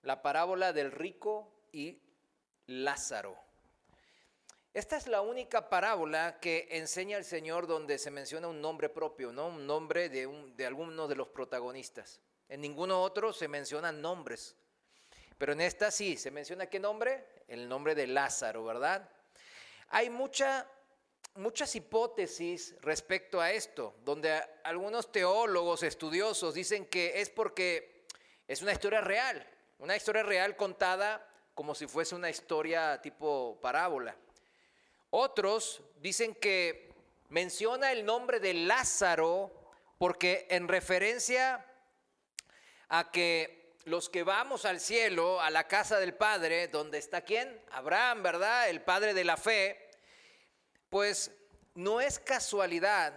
la parábola del rico y Lázaro. Esta es la única parábola que enseña el Señor donde se menciona un nombre propio, ¿no? Un nombre de alguno de los protagonistas. En ninguno otro se mencionan nombres. Pero en esta sí, ¿se menciona qué nombre? El nombre de Lázaro, ¿verdad? Hay muchas hipótesis respecto a esto, donde algunos teólogos estudiosos dicen que es porque es una historia real contada como si fuese una historia tipo parábola. Otros dicen que menciona el nombre de Lázaro porque en referencia a que los que vamos al cielo, a la casa del Padre, donde está ¿quién? Abraham, ¿verdad? El padre de la fe. Pues no es casualidad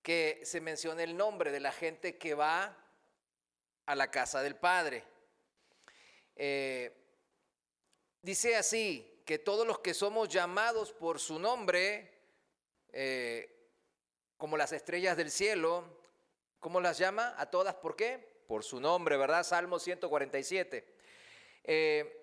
que se mencione el nombre de la gente que va a la casa del Padre. Dice así, que todos los que somos llamados por su nombre, como las estrellas del cielo, ¿cómo las llama? A todas, ¿por qué? Por su nombre, ¿verdad? Salmo 147.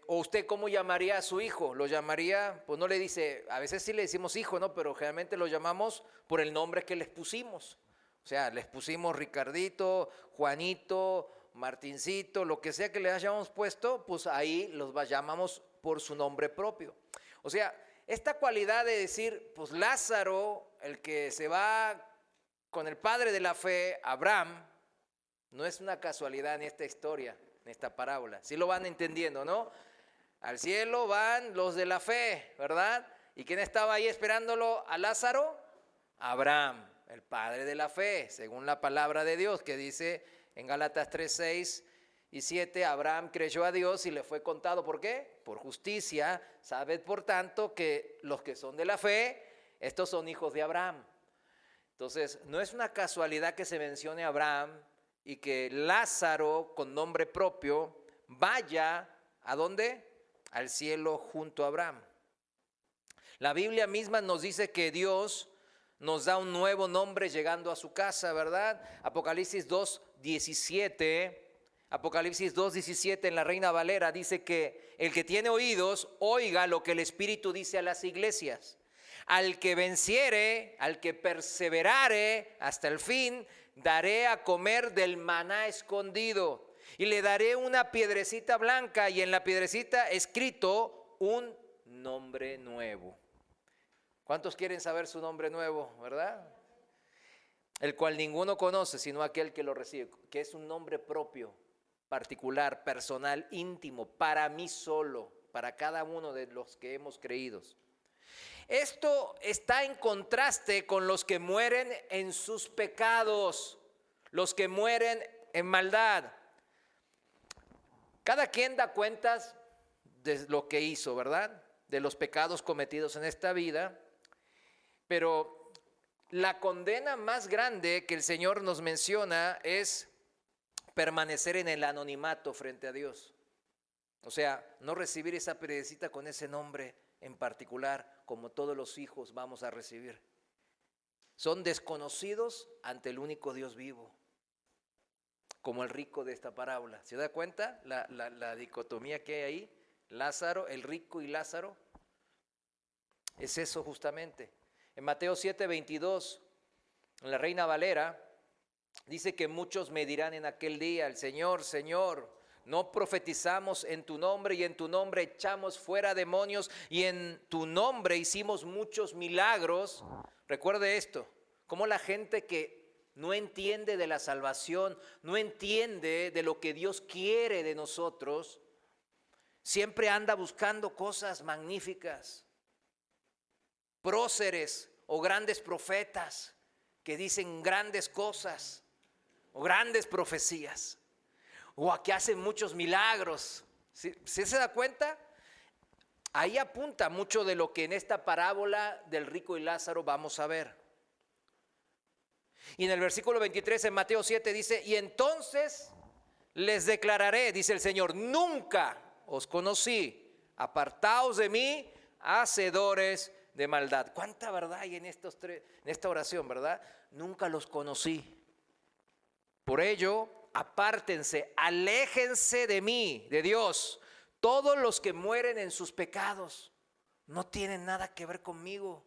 ¿O usted cómo llamaría a su hijo? Lo llamaría, pues no le dice, a veces sí le decimos hijo, ¿no? Pero generalmente lo llamamos por el nombre que les pusimos. O sea, les pusimos Ricardito, Juanito, Martincito, lo que sea que le hayamos puesto, pues ahí los llamamos por su nombre propio. O sea, esta cualidad de decir, pues Lázaro, el que se va con el padre de la fe, Abraham, no es una casualidad en esta historia, en esta parábola. Sí lo van entendiendo, ¿no? Al cielo van los de la fe, ¿verdad? ¿Y quién estaba ahí esperándolo a Lázaro? Abraham, el padre de la fe, según la palabra de Dios, que dice en Gálatas 3, 6 y 7, Abraham creyó a Dios y le fue contado, ¿por qué? Por justicia. Sabed, por tanto, que los que son de la fe, estos son hijos de Abraham. Entonces, no es una casualidad que se mencione a Abraham y que Lázaro, con nombre propio, vaya, ¿a dónde? Al cielo junto a Abraham. La Biblia misma nos dice que Dios nos da un nuevo nombre llegando a su casa, ¿verdad? Apocalipsis 2:17 en la Reina Valera dice que el que tiene oídos, oiga lo que el Espíritu dice a las iglesias. Al que venciere, al que perseverare hasta el fin, daré a comer del maná escondido y le daré una piedrecita blanca y en la piedrecita escrito un nombre nuevo. ¿Cuántos quieren saber su nombre nuevo, verdad? El cual ninguno conoce sino aquel que lo recibe, que es un nombre propio, particular, personal, íntimo, para mí solo, para cada uno de los que hemos creído. Esto está en contraste con los que mueren en sus pecados, los que mueren en maldad. Cada quien da cuentas de lo que hizo, ¿verdad? De los pecados cometidos en esta vida, pero la condena más grande que el Señor nos menciona es permanecer en el anonimato frente a Dios. O sea, no recibir esa piedrecita con ese nombre en particular, como todos los hijos vamos a recibir. Son desconocidos ante el único Dios vivo, como el rico de esta parábola. ¿Se da cuenta la dicotomía que hay ahí? Lázaro, el rico y Lázaro. Es eso justamente. En Mateo 7:22, en la Reina Valera, dice que muchos me dirán en aquel día, el Señor, Señor, no profetizamos en tu nombre y en tu nombre echamos fuera demonios y en tu nombre hicimos muchos milagros. Recuerde esto, como la gente que no entiende de la salvación, no entiende de lo que Dios quiere de nosotros, siempre anda buscando cosas magníficas, próceres o grandes profetas que dicen grandes cosas o grandes profecías o que hacen muchos milagros. ¿Sí se da cuenta? Ahí apunta mucho de lo que en esta parábola del rico y Lázaro vamos a ver. Y en el versículo 23 en Mateo 7 dice, y entonces les declararé, dice el Señor, nunca os conocí, apartaos de mí, hacedores de maldad. ¿Cuánta verdad hay en esta oración, verdad? Nunca los conocí. Por ello, apártense, aléjense de mí, de Dios. Todos los que mueren en sus pecados no tienen nada que ver conmigo.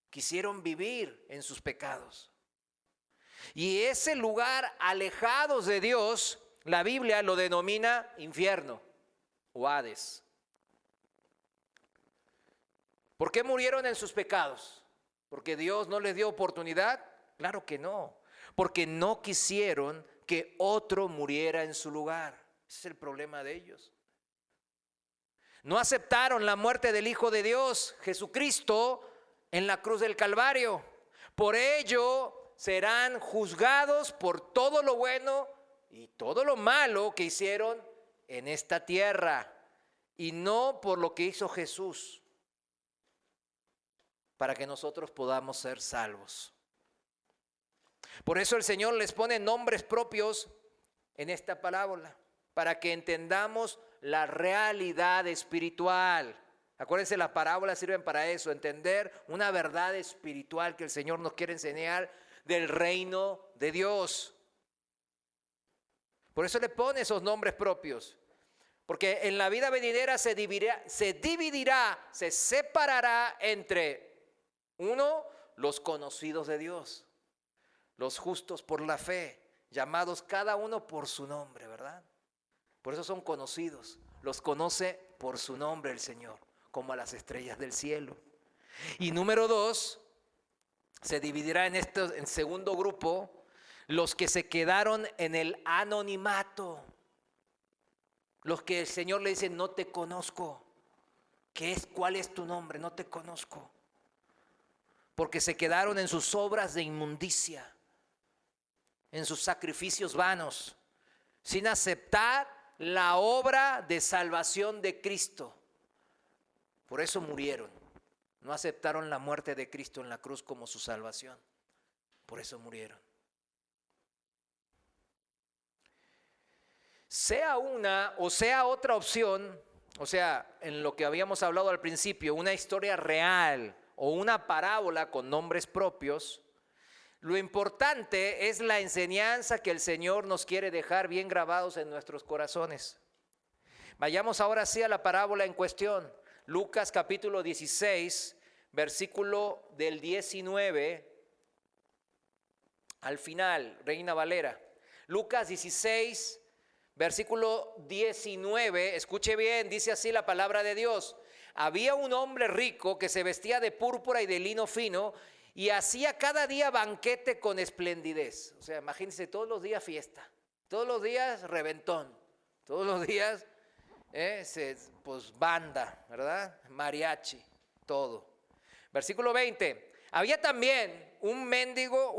Quisieron vivir en sus pecados. Y ese lugar alejados de Dios, la Biblia lo denomina infierno o Hades. ¿Por qué murieron en sus pecados? ¿Porque Dios no les dio oportunidad? Claro que no. Porque no quisieron que otro muriera en su lugar. Ese es el problema de ellos. No aceptaron la muerte del Hijo de Dios, Jesucristo, en la cruz del Calvario. Por ello serán juzgados por todo lo bueno y todo lo malo que hicieron en esta tierra, y no por lo que hizo Jesús, para que nosotros podamos ser salvos. Por eso el Señor les pone nombres propios en esta parábola, para que entendamos la realidad espiritual. Acuérdense, las parábolas sirven para eso, entender una verdad espiritual que el Señor nos quiere enseñar del reino de Dios. Por eso le pone esos nombres propios, porque en la vida venidera se dividirá, se separará entre uno, los conocidos de Dios, los justos por la fe, llamados cada uno por su nombre, ¿verdad? Por eso son conocidos, los conoce por su nombre el Señor, como a las estrellas del cielo. Y número dos, se dividirá en segundo grupo, los que se quedaron en el anonimato, los que el Señor le dice, no te conozco. ¿Cuál es tu nombre? No te conozco. Porque se quedaron en sus obras de inmundicia, en sus sacrificios vanos, sin aceptar la obra de salvación de Cristo. Por eso murieron. No aceptaron la muerte de Cristo en la cruz como su salvación. Por eso murieron. Sea una o sea otra opción, o sea, en lo que habíamos hablado al principio, una historia real o una parábola con nombres propios, lo importante es la enseñanza que el Señor nos quiere dejar bien grabados en nuestros corazones. Vayamos ahora sí a la parábola en cuestión. Lucas capítulo 16, versículo del 19 al final, Reina Valera. Lucas 16, versículo 19, escuche bien, dice así la palabra de Dios. Había un hombre rico que se vestía de púrpura y de lino fino y hacía cada día banquete con esplendidez. O sea, imagínense, todos los días fiesta, todos los días reventón, todos los días pues banda, ¿verdad? Mariachi, todo. Versículo 20. Había también un mendigo,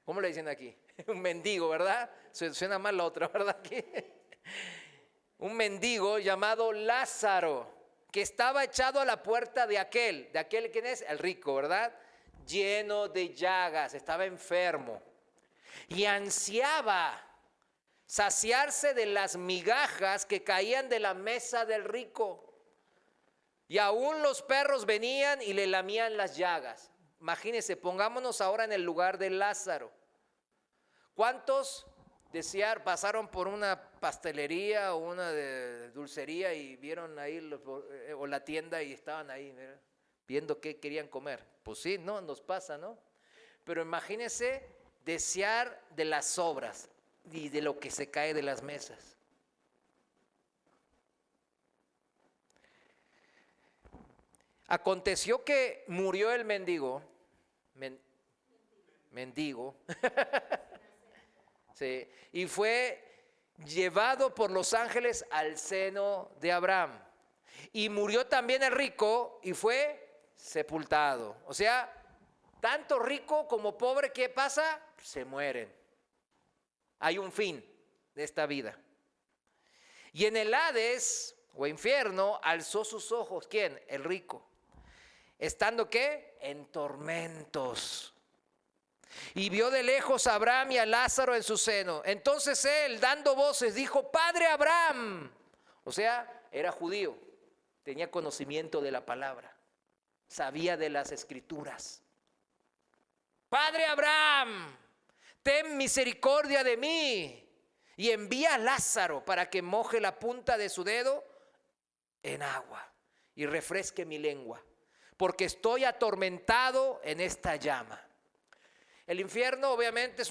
¿cómo le dicen aquí? Un mendigo, ¿verdad? Suena mal la otra, ¿verdad? Un mendigo llamado Lázaro, que estaba echado a la puerta de aquel, ¿quién es? El rico, ¿verdad? Lleno de llagas, estaba enfermo y ansiaba saciarse de las migajas que caían de la mesa del rico. Y aún los perros venían y le lamían las llagas. Imagínense, pongámonos ahora en el lugar de Lázaro. ¿Cuántos pasaron por una pastelería o una de dulcería y vieron ahí o la tienda y estaban ahí viendo qué querían comer? Pues sí, no, nos pasa, ¿no? Pero imagínense desear de las sobras y de lo que se cae de las mesas. Aconteció que murió el mendigo, sí, y fue llevado por los ángeles al seno de Abraham. Y murió también el rico y fue sepultado. O sea, tanto rico como pobre, ¿qué pasa? Se mueren. Hay un fin de esta vida. Y en el Hades o infierno alzó sus ojos, ¿quién? El rico. ¿Estando qué? En tormentos. Y vio de lejos a Abraham y a Lázaro en su seno. Entonces él, dando voces, dijo, Padre Abraham. O sea, era judío, tenía conocimiento de la palabra, sabía de las escrituras. Padre Abraham, ten misericordia de mí y envía a Lázaro para que moje la punta de su dedo en agua y refresque mi lengua, porque estoy atormentado en esta llama. El infierno obviamente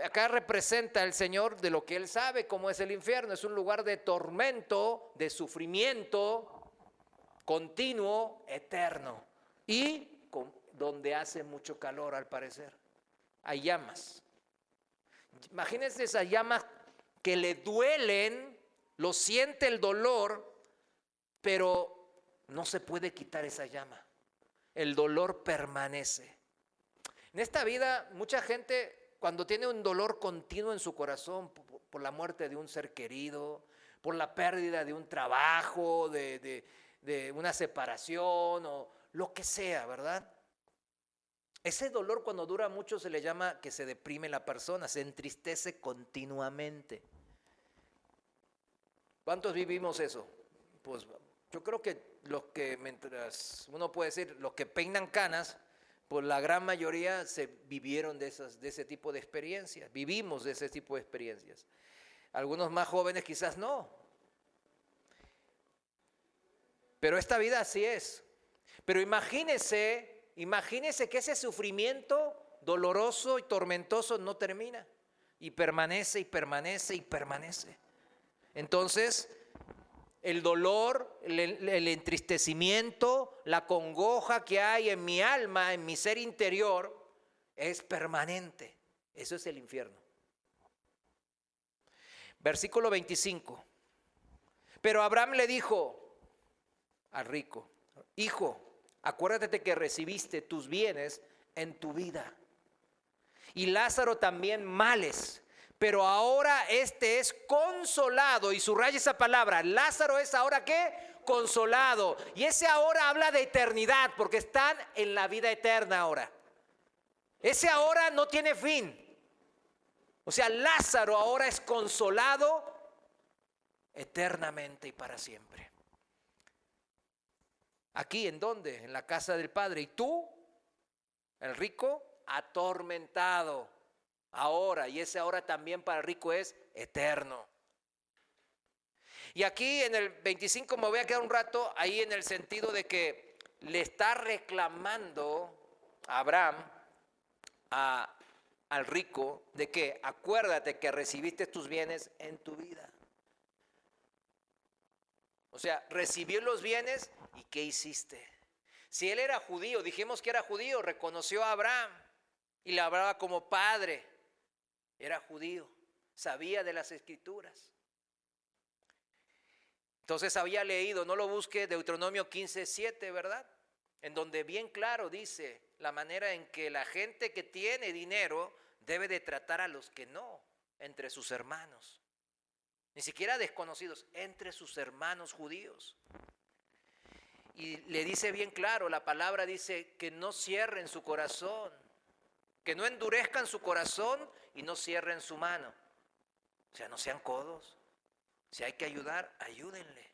acá representa el Señor de lo que Él sabe cómo es el infierno. Es un lugar de tormento, de sufrimiento continuo, eterno, y donde hace mucho calor al parecer. Hay llamas. Imagínense esas llamas que le duelen, lo siente el dolor, pero no se puede quitar esa llama. El dolor permanece. En esta vida, mucha gente, cuando tiene un dolor continuo en su corazón por la muerte de un ser querido, por la pérdida de un trabajo, de una separación o lo que sea, ¿verdad? Ese dolor, cuando dura mucho, se le llama que se deprime la persona, se entristece continuamente. ¿Cuántos vivimos eso? Pues yo creo que mientras uno puede decir, los que peinan canas, pues la gran mayoría se vivieron de ese tipo de experiencias, vivimos de ese tipo de experiencias. Algunos más jóvenes quizás no. Pero esta vida así es. Pero imagínese que ese sufrimiento doloroso y tormentoso no termina. Y permanece y permanece y permanece. Entonces, el dolor, el entristecimiento, la congoja que hay en mi alma, en mi ser interior, es permanente. Eso es el infierno. Versículo 25. Pero Abraham le dijo al rico: hijo, acuérdate que recibiste tus bienes en tu vida, y Lázaro también males, pero ahora este es consolado. Y subraya esa palabra, Lázaro es ahora ¿qué? Consolado. Y ese ahora habla de eternidad, porque están en la vida eterna ahora. Ese ahora no tiene fin. O sea, Lázaro ahora es consolado eternamente y para siempre. ¿Aquí en dónde? En la casa del Padre. ¿Y tú, el rico, atormentado ahora? Y ese ahora también para el rico es eterno. Y aquí en el 25 me voy a quedar un rato ahí en el sentido de que le está reclamando a Abraham al rico de que acuérdate que recibiste tus bienes en tu vida. O sea, recibió los bienes y ¿qué hiciste? Si él era judío, dijimos que era judío, reconoció a Abraham y le hablaba como padre. Era judío, sabía de las escrituras. Entonces había leído, no lo busque, Deuteronomio 15:7, ¿verdad? En donde bien claro dice la manera en que la gente que tiene dinero debe de tratar a los que no, entre sus hermanos. Ni siquiera desconocidos, entre sus hermanos judíos. Y le dice bien claro, la palabra dice que no cierren su corazón, que no endurezcan su corazón y no cierren su mano. O sea, no sean codos. Si hay que ayudar, ayúdenle.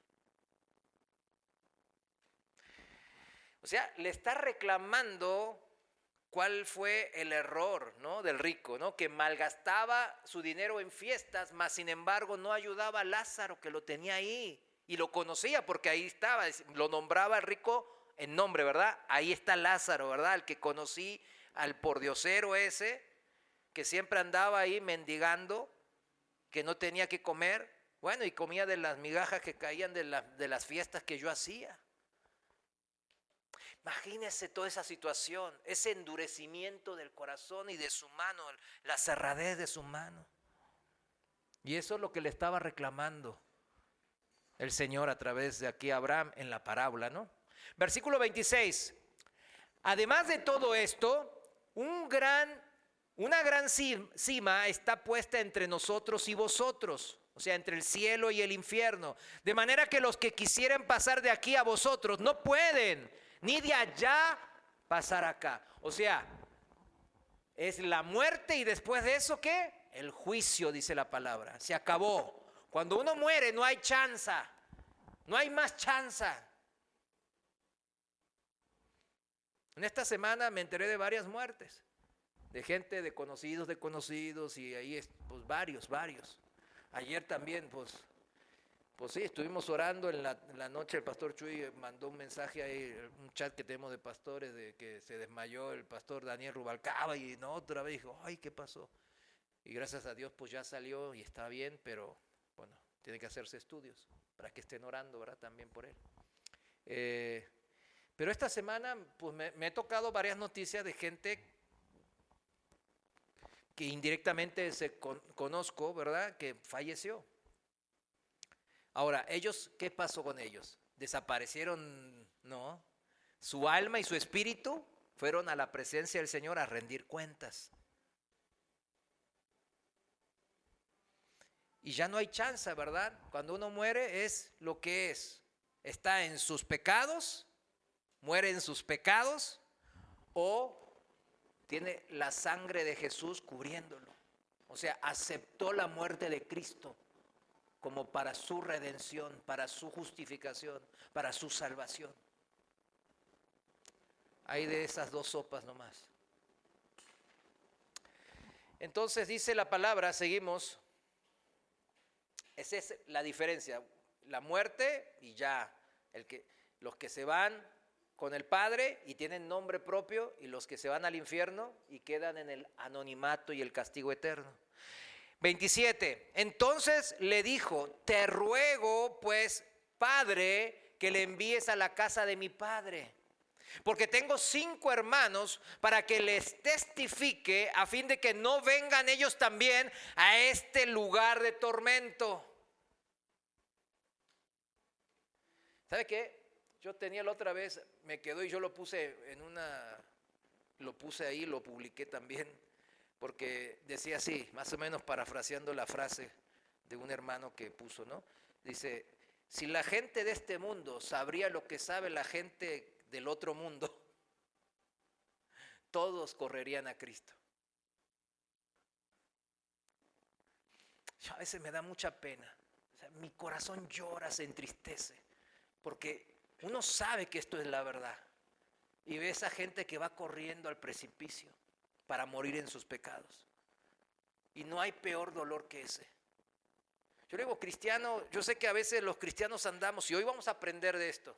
O sea, le está reclamando cuál fue el error, ¿no?, del rico, ¿no?, que malgastaba su dinero en fiestas, mas sin embargo no ayudaba a Lázaro, que lo tenía ahí y lo conocía porque ahí estaba, lo nombraba el rico en nombre, ¿verdad? Ahí está Lázaro, ¿verdad? El que conocí, al pordiosero ese, que siempre andaba ahí mendigando, que no tenía que comer, bueno, y comía de las migajas que caían de las fiestas que yo hacía. Imagínese toda esa situación, ese endurecimiento del corazón y de su mano, la cerradez de su mano. Y eso es lo que le estaba reclamando el Señor a través de aquí a Abraham en la parábola, ¿no? Versículo 26. Además de todo esto, una gran cima está puesta entre nosotros y vosotros, o sea, entre el cielo y el infierno, de manera que los que quisieran pasar de aquí a vosotros no pueden, ni de allá pasar acá. O sea, es la muerte y después de eso, ¿qué? El juicio, dice la palabra. Se acabó. Cuando uno muere no hay chance, no hay más chance. En esta semana me enteré de varias muertes. de gente, de conocidos, y ahí pues varios. Ayer también, pues sí, estuvimos orando en la noche. El pastor Chuy mandó un mensaje ahí, un chat que tenemos de pastores, de que se desmayó el pastor Daniel Rubalcaba, y no, otra vez dijo, ay, ¿qué pasó? Y gracias a Dios pues ya salió y está bien, pero bueno, tiene que hacerse estudios para que estén orando, ¿verdad? También por él. Pero esta semana pues me he tocado varias noticias de gente que indirectamente conozco, ¿verdad? Que falleció. Ahora, ellos, ¿qué pasó con ellos? ¿Desaparecieron? No. Su alma y su espíritu fueron a la presencia del Señor a rendir cuentas. Y ya no hay chance, ¿verdad? Cuando uno muere es lo que es. Está en sus pecados, muere en sus pecados, o tiene la sangre de Jesús cubriéndolo. O sea, aceptó la muerte de Cristo como para su redención, para su justificación, para su salvación. Hay de esas dos sopas nomás. Entonces dice la palabra, seguimos. Esa es la diferencia. La muerte y ya. Los que se van con el Padre y tienen nombre propio, y los que se van al infierno y quedan en el anonimato y el castigo eterno. 27. Entonces le dijo, te ruego pues, Padre, que le envíes a la casa de mi padre, porque tengo 5 hermanos, para que les testifique, a fin de que no vengan ellos también a este lugar de tormento. ¿Sabe qué? Yo tenía la otra vez, me quedó, y yo lo puse ahí, lo publiqué también, porque decía así, más o menos parafraseando la frase de un hermano que puso, ¿no? Dice, si la gente de este mundo sabría lo que sabe la gente del otro mundo, todos correrían a Cristo. Yo a veces me da mucha pena, o sea, mi corazón llora, se entristece, porque uno sabe que esto es la verdad, y ve esa gente que va corriendo al precipicio para morir en sus pecados, y no hay peor dolor que ese. Yo le digo, cristiano, yo sé que a veces los cristianos andamos, y hoy vamos a aprender de esto,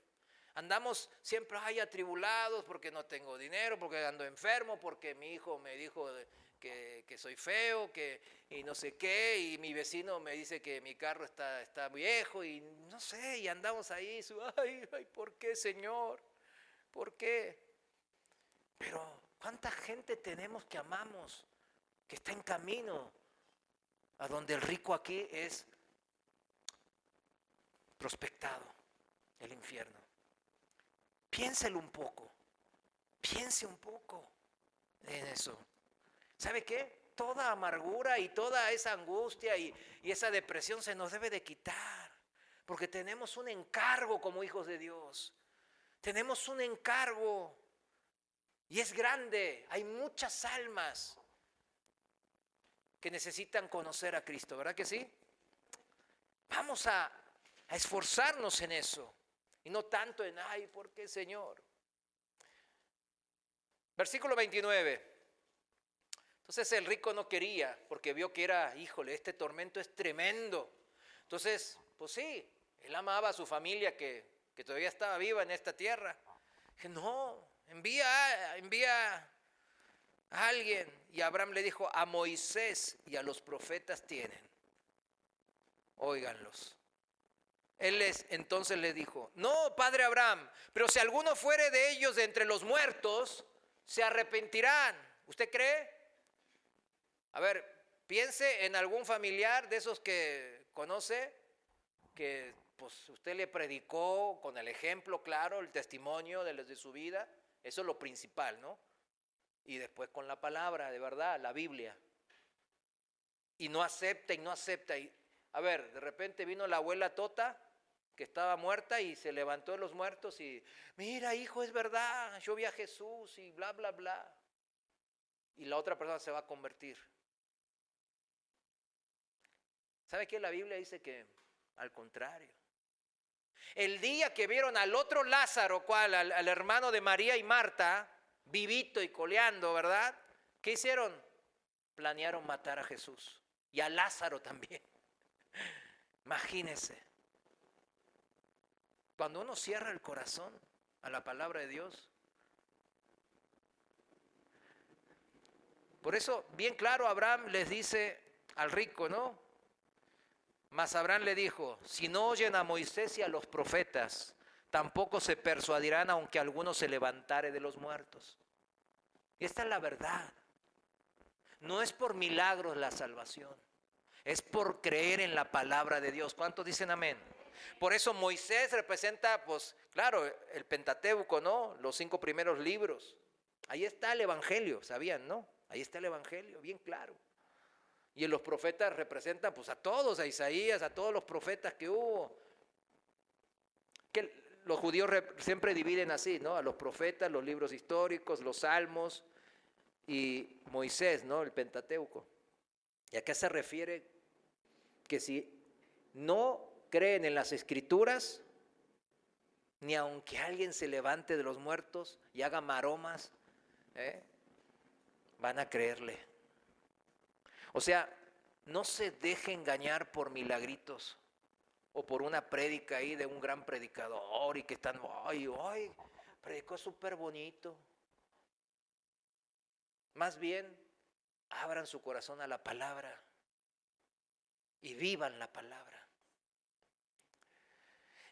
andamos siempre atribulados porque no tengo dinero, porque ando enfermo, porque mi hijo me dijo que soy feo, y no sé qué, y mi vecino me dice que mi carro está viejo, y no sé, y andamos ahí, ay, ¿por qué, Señor? ¿Por qué? Pero ¿cuánta gente tenemos que amamos, que está en camino a donde el rico aquí es prospectado, el infierno? Piénselo un poco, piense un poco en eso. ¿Sabe qué? Toda amargura y toda esa angustia y esa depresión se nos debe de quitar, porque tenemos un encargo como hijos de Dios. Tenemos un encargo y es grande. Hay muchas almas que necesitan conocer a Cristo, ¿verdad que sí? Vamos a esforzarnos en eso y no tanto en, ay, ¿por qué, Señor? Versículo 29. Entonces el rico no quería, porque vio que era, híjole, este tormento es tremendo. Entonces, pues sí, él amaba a su familia que todavía estaba viva en esta tierra. Dije, no, envía a alguien. Y Abraham le dijo, a Moisés y a los profetas tienen, óiganlos. Entonces le dijo, no, padre Abraham, pero si alguno fuere de ellos de entre los muertos, se arrepentirán. ¿Usted cree? A ver, piense en algún familiar de esos que conoce, que pues usted le predicó con el ejemplo claro, el testimonio de su vida. Eso es lo principal, ¿no? Y después con la palabra, de verdad, la Biblia. Y no acepta. Y, a ver, de repente vino la abuela Tota, que estaba muerta, y se levantó de los muertos y, mira, hijo, es verdad, yo vi a Jesús y bla, bla, bla. Y la otra persona se va a convertir. ¿Sabe qué? La Biblia dice que al contrario. El día que vieron al otro Lázaro, al hermano de María y Marta, vivito y coleando, ¿verdad? ¿Qué hicieron? Planearon matar a Jesús y a Lázaro también. Imagínense. Cuando uno cierra el corazón a la palabra de Dios. Por eso, bien claro, Abraham les dice al rico, ¿no? Mas Abraham le dijo, si no oyen a Moisés y a los profetas, tampoco se persuadirán aunque alguno se levantare de los muertos. Y esta es la verdad. No es por milagros la salvación, es por creer en la palabra de Dios. ¿Cuántos dicen amén? Por eso Moisés representa, pues, claro, el Pentateuco, ¿no? Los 5 primeros libros. Ahí está el Evangelio, ¿sabían, no? Ahí está el Evangelio, bien claro. Y en los profetas representan, pues, a todos, a Isaías, a todos los profetas que hubo. Que los judíos siempre dividen así, ¿no? A los profetas, los libros históricos, los salmos y Moisés, ¿no? El Pentateuco. ¿Y a qué se refiere? Que si no creen en las Escrituras, ni aunque alguien se levante de los muertos y haga maromas, van a creerle. O sea, no se deje engañar por milagritos o por una prédica ahí de un gran predicador y que están, ay, predicó súper bonito. Más bien, abran su corazón a la palabra y vivan la palabra.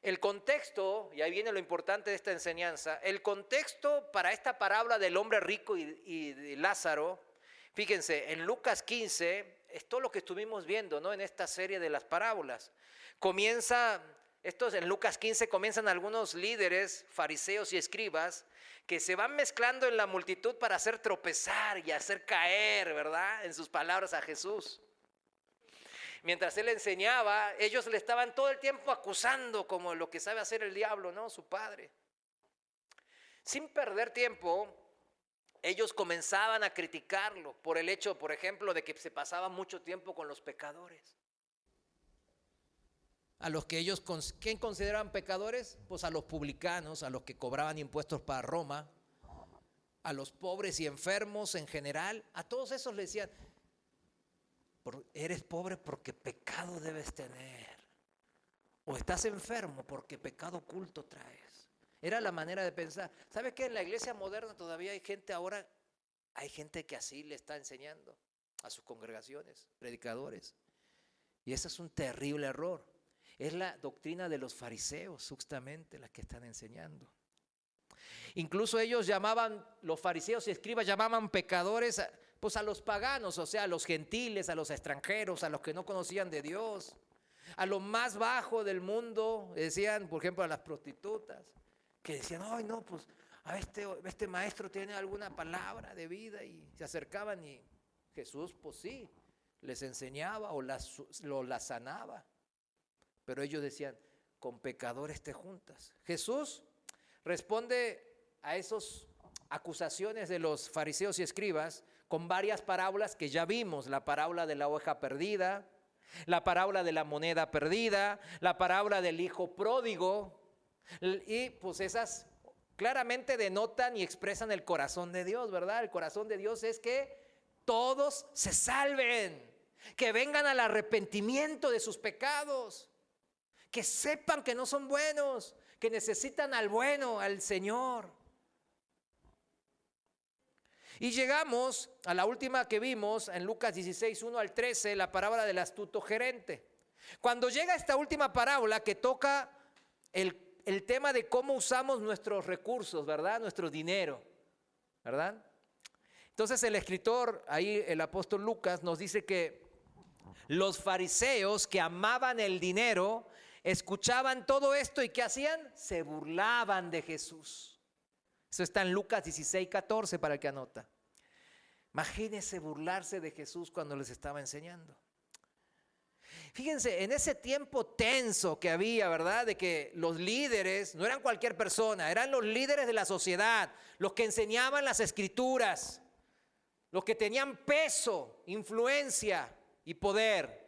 El contexto, y ahí viene lo importante de esta enseñanza, el contexto para esta parábola del hombre rico y de Lázaro, fíjense, en Lucas 15, es todo lo que estuvimos viendo, ¿no? En esta serie de las parábolas. En Lucas 15 comienzan algunos líderes, fariseos y escribas, que se van mezclando en la multitud para hacer tropezar y hacer caer, ¿verdad?, en sus palabras a Jesús. Mientras él enseñaba, ellos le estaban todo el tiempo acusando como lo que sabe hacer el diablo, ¿no? Su padre. Sin perder tiempo, ellos comenzaban a criticarlo por el hecho, por ejemplo, de que se pasaba mucho tiempo con los pecadores. A los que ellos, ¿quién consideraban pecadores? Pues a los publicanos, a los que cobraban impuestos para Roma, a los pobres y enfermos en general, a todos esos les decían, eres pobre porque pecado debes tener, o estás enfermo porque pecado oculto traes. Era la manera de pensar. ¿Sabe qué? En la iglesia moderna todavía hay gente que así le está enseñando a sus congregaciones, predicadores. Y ese es un terrible error. Es la doctrina de los fariseos, justamente, la que están enseñando. Incluso los fariseos y escribas llamaban pecadores pues a los paganos, o sea, a los gentiles, a los extranjeros, a los que no conocían de Dios, a lo más bajo del mundo. Decían, por ejemplo, a las prostitutas, que decían, ay no, pues a este maestro tiene alguna palabra de vida, y se acercaban y Jesús, pues sí, les enseñaba o las sanaba. Pero ellos decían, con pecadores te juntas. Jesús responde a esas acusaciones de los fariseos y escribas con varias parábolas que ya vimos: la parábola de la oveja perdida, la parábola de la moneda perdida, la parábola del hijo pródigo. Y pues esas claramente denotan y expresan el corazón de Dios, ¿verdad? El corazón de Dios es que todos se salven, que vengan al arrepentimiento de sus pecados, que sepan que no son buenos, que necesitan al bueno, al Señor. Y llegamos a la última que vimos en Lucas 16, 1 al 13, la parábola del astuto gerente. Cuando llega esta última parábola que toca el tema de cómo usamos nuestros recursos, ¿verdad? Nuestro dinero, ¿verdad? Entonces el escritor, ahí el apóstol Lucas, nos dice que los fariseos que amaban el dinero escuchaban todo esto y ¿qué hacían? Se burlaban de Jesús. Eso está en Lucas 16, 14 para el que anota. Imagínense burlarse de Jesús cuando les estaba enseñando. Fíjense, en ese tiempo tenso que había, ¿verdad? De que los líderes no eran cualquier persona, eran los líderes de la sociedad, los que enseñaban las escrituras, los que tenían peso, influencia y poder.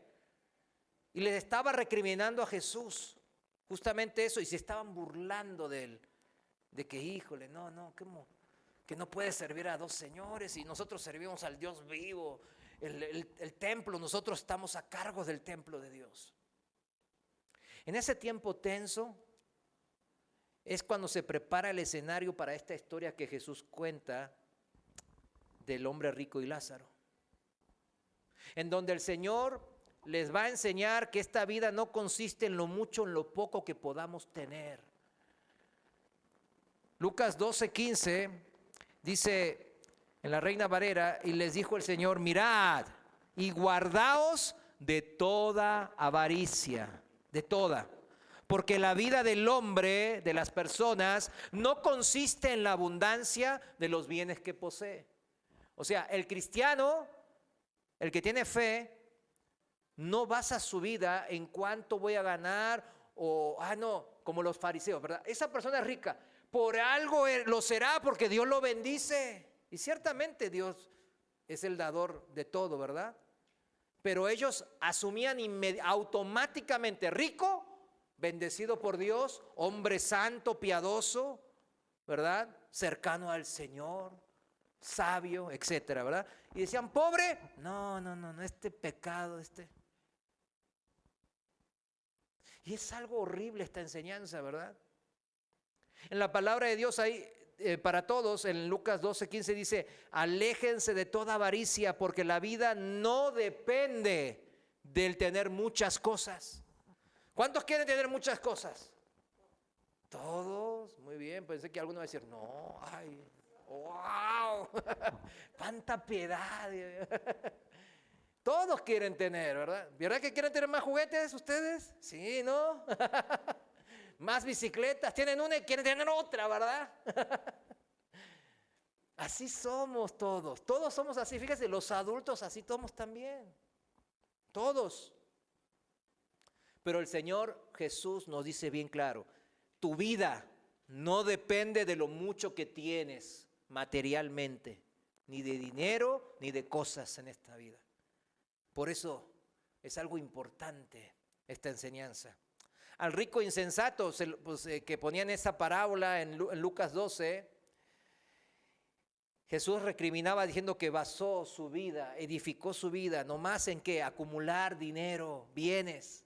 Y les estaba recriminando a Jesús justamente eso, y se estaban burlando de él, de que híjole, no, que no puede servir a dos señores y nosotros servimos al Dios vivo. El templo, nosotros estamos a cargo del templo de Dios. En ese tiempo tenso es cuando se prepara el escenario para esta historia que Jesús cuenta del hombre rico y Lázaro, en donde el Señor les va a enseñar que esta vida no consiste en lo mucho, en lo poco que podamos tener. Lucas 12:15 dice en la Reina Valera: y les dijo el Señor, mirad y guardaos de toda avaricia, de toda, porque la vida del hombre, de las personas, no consiste en la abundancia de los bienes que posee. O sea, el cristiano, el que tiene fe, no basa su vida en cuánto voy a ganar o, no, como los fariseos, ¿verdad? Esa persona es rica, por algo lo será porque Dios lo bendice. Y ciertamente Dios es el dador de todo, ¿verdad? Pero ellos asumían automáticamente rico, bendecido por Dios, hombre santo, piadoso, ¿verdad? Cercano al Señor, sabio, etcétera, ¿verdad? Y decían, pobre, no, este pecado, Y es algo horrible esta enseñanza, ¿verdad? En la palabra de Dios ahí, para todos, en Lucas 12:15 dice, aléjense de toda avaricia, porque la vida no depende del tener muchas cosas. ¿Cuántos quieren tener muchas cosas? Todos, muy bien, pensé que alguno iba a decir, no, ay, wow, cuánta piedad. Todos quieren tener, ¿verdad? ¿Verdad que quieren tener más juguetes ustedes? Sí, ¿no? Más bicicletas, tienen una y quieren tener otra, ¿verdad? Así somos todos somos así, fíjense, los adultos así somos también, todos. Pero el Señor Jesús nos dice bien claro, tu vida no depende de lo mucho que tienes materialmente, ni de dinero, ni de cosas en esta vida. Por eso es algo importante esta enseñanza. Al rico insensato que ponían esa parábola en Lucas 12, Jesús recriminaba diciendo que basó su vida, edificó su vida, nomás en qué, acumular dinero, bienes.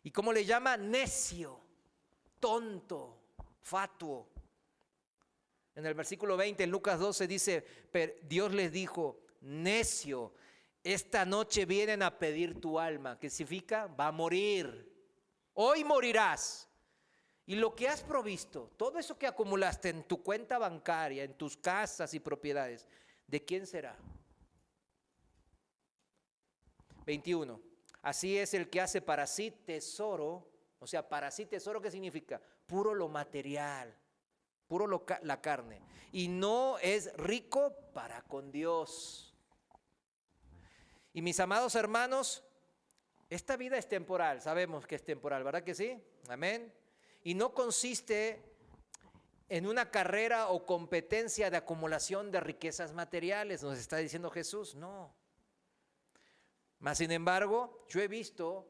¿Y cómo le llama? Necio, tonto, fatuo. En el versículo 20, en Lucas 12 dice, pero Dios les dijo, necio, esta noche vienen a pedir tu alma. ¿Qué significa? Va a morir. Hoy morirás. Y lo que has provisto, todo eso que acumulaste en tu cuenta bancaria, en tus casas y propiedades, ¿de quién será? 21. Así es el que hace para sí tesoro, o sea, para sí tesoro, ¿qué significa? Puro lo material, puro la carne. Y no es rico para con Dios. Y mis amados hermanos, esta vida es temporal, sabemos que es temporal, ¿verdad que sí? Amén. Y no consiste en una carrera o competencia de acumulación de riquezas materiales, nos está diciendo Jesús, no. Mas sin embargo, yo he visto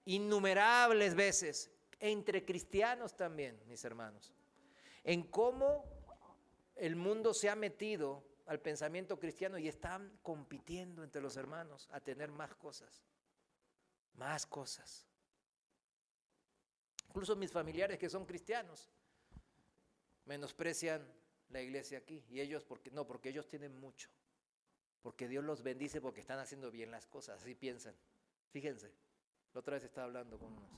innumerables veces, entre cristianos también, mis hermanos, en cómo el mundo se ha metido al pensamiento cristiano y están compitiendo entre los hermanos a tener más cosas. Más cosas. Incluso mis familiares que son cristianos menosprecian la iglesia aquí. Y ellos, porque ellos tienen mucho. Porque Dios los bendice porque están haciendo bien las cosas. Así piensan. Fíjense, la otra vez estaba hablando con unos.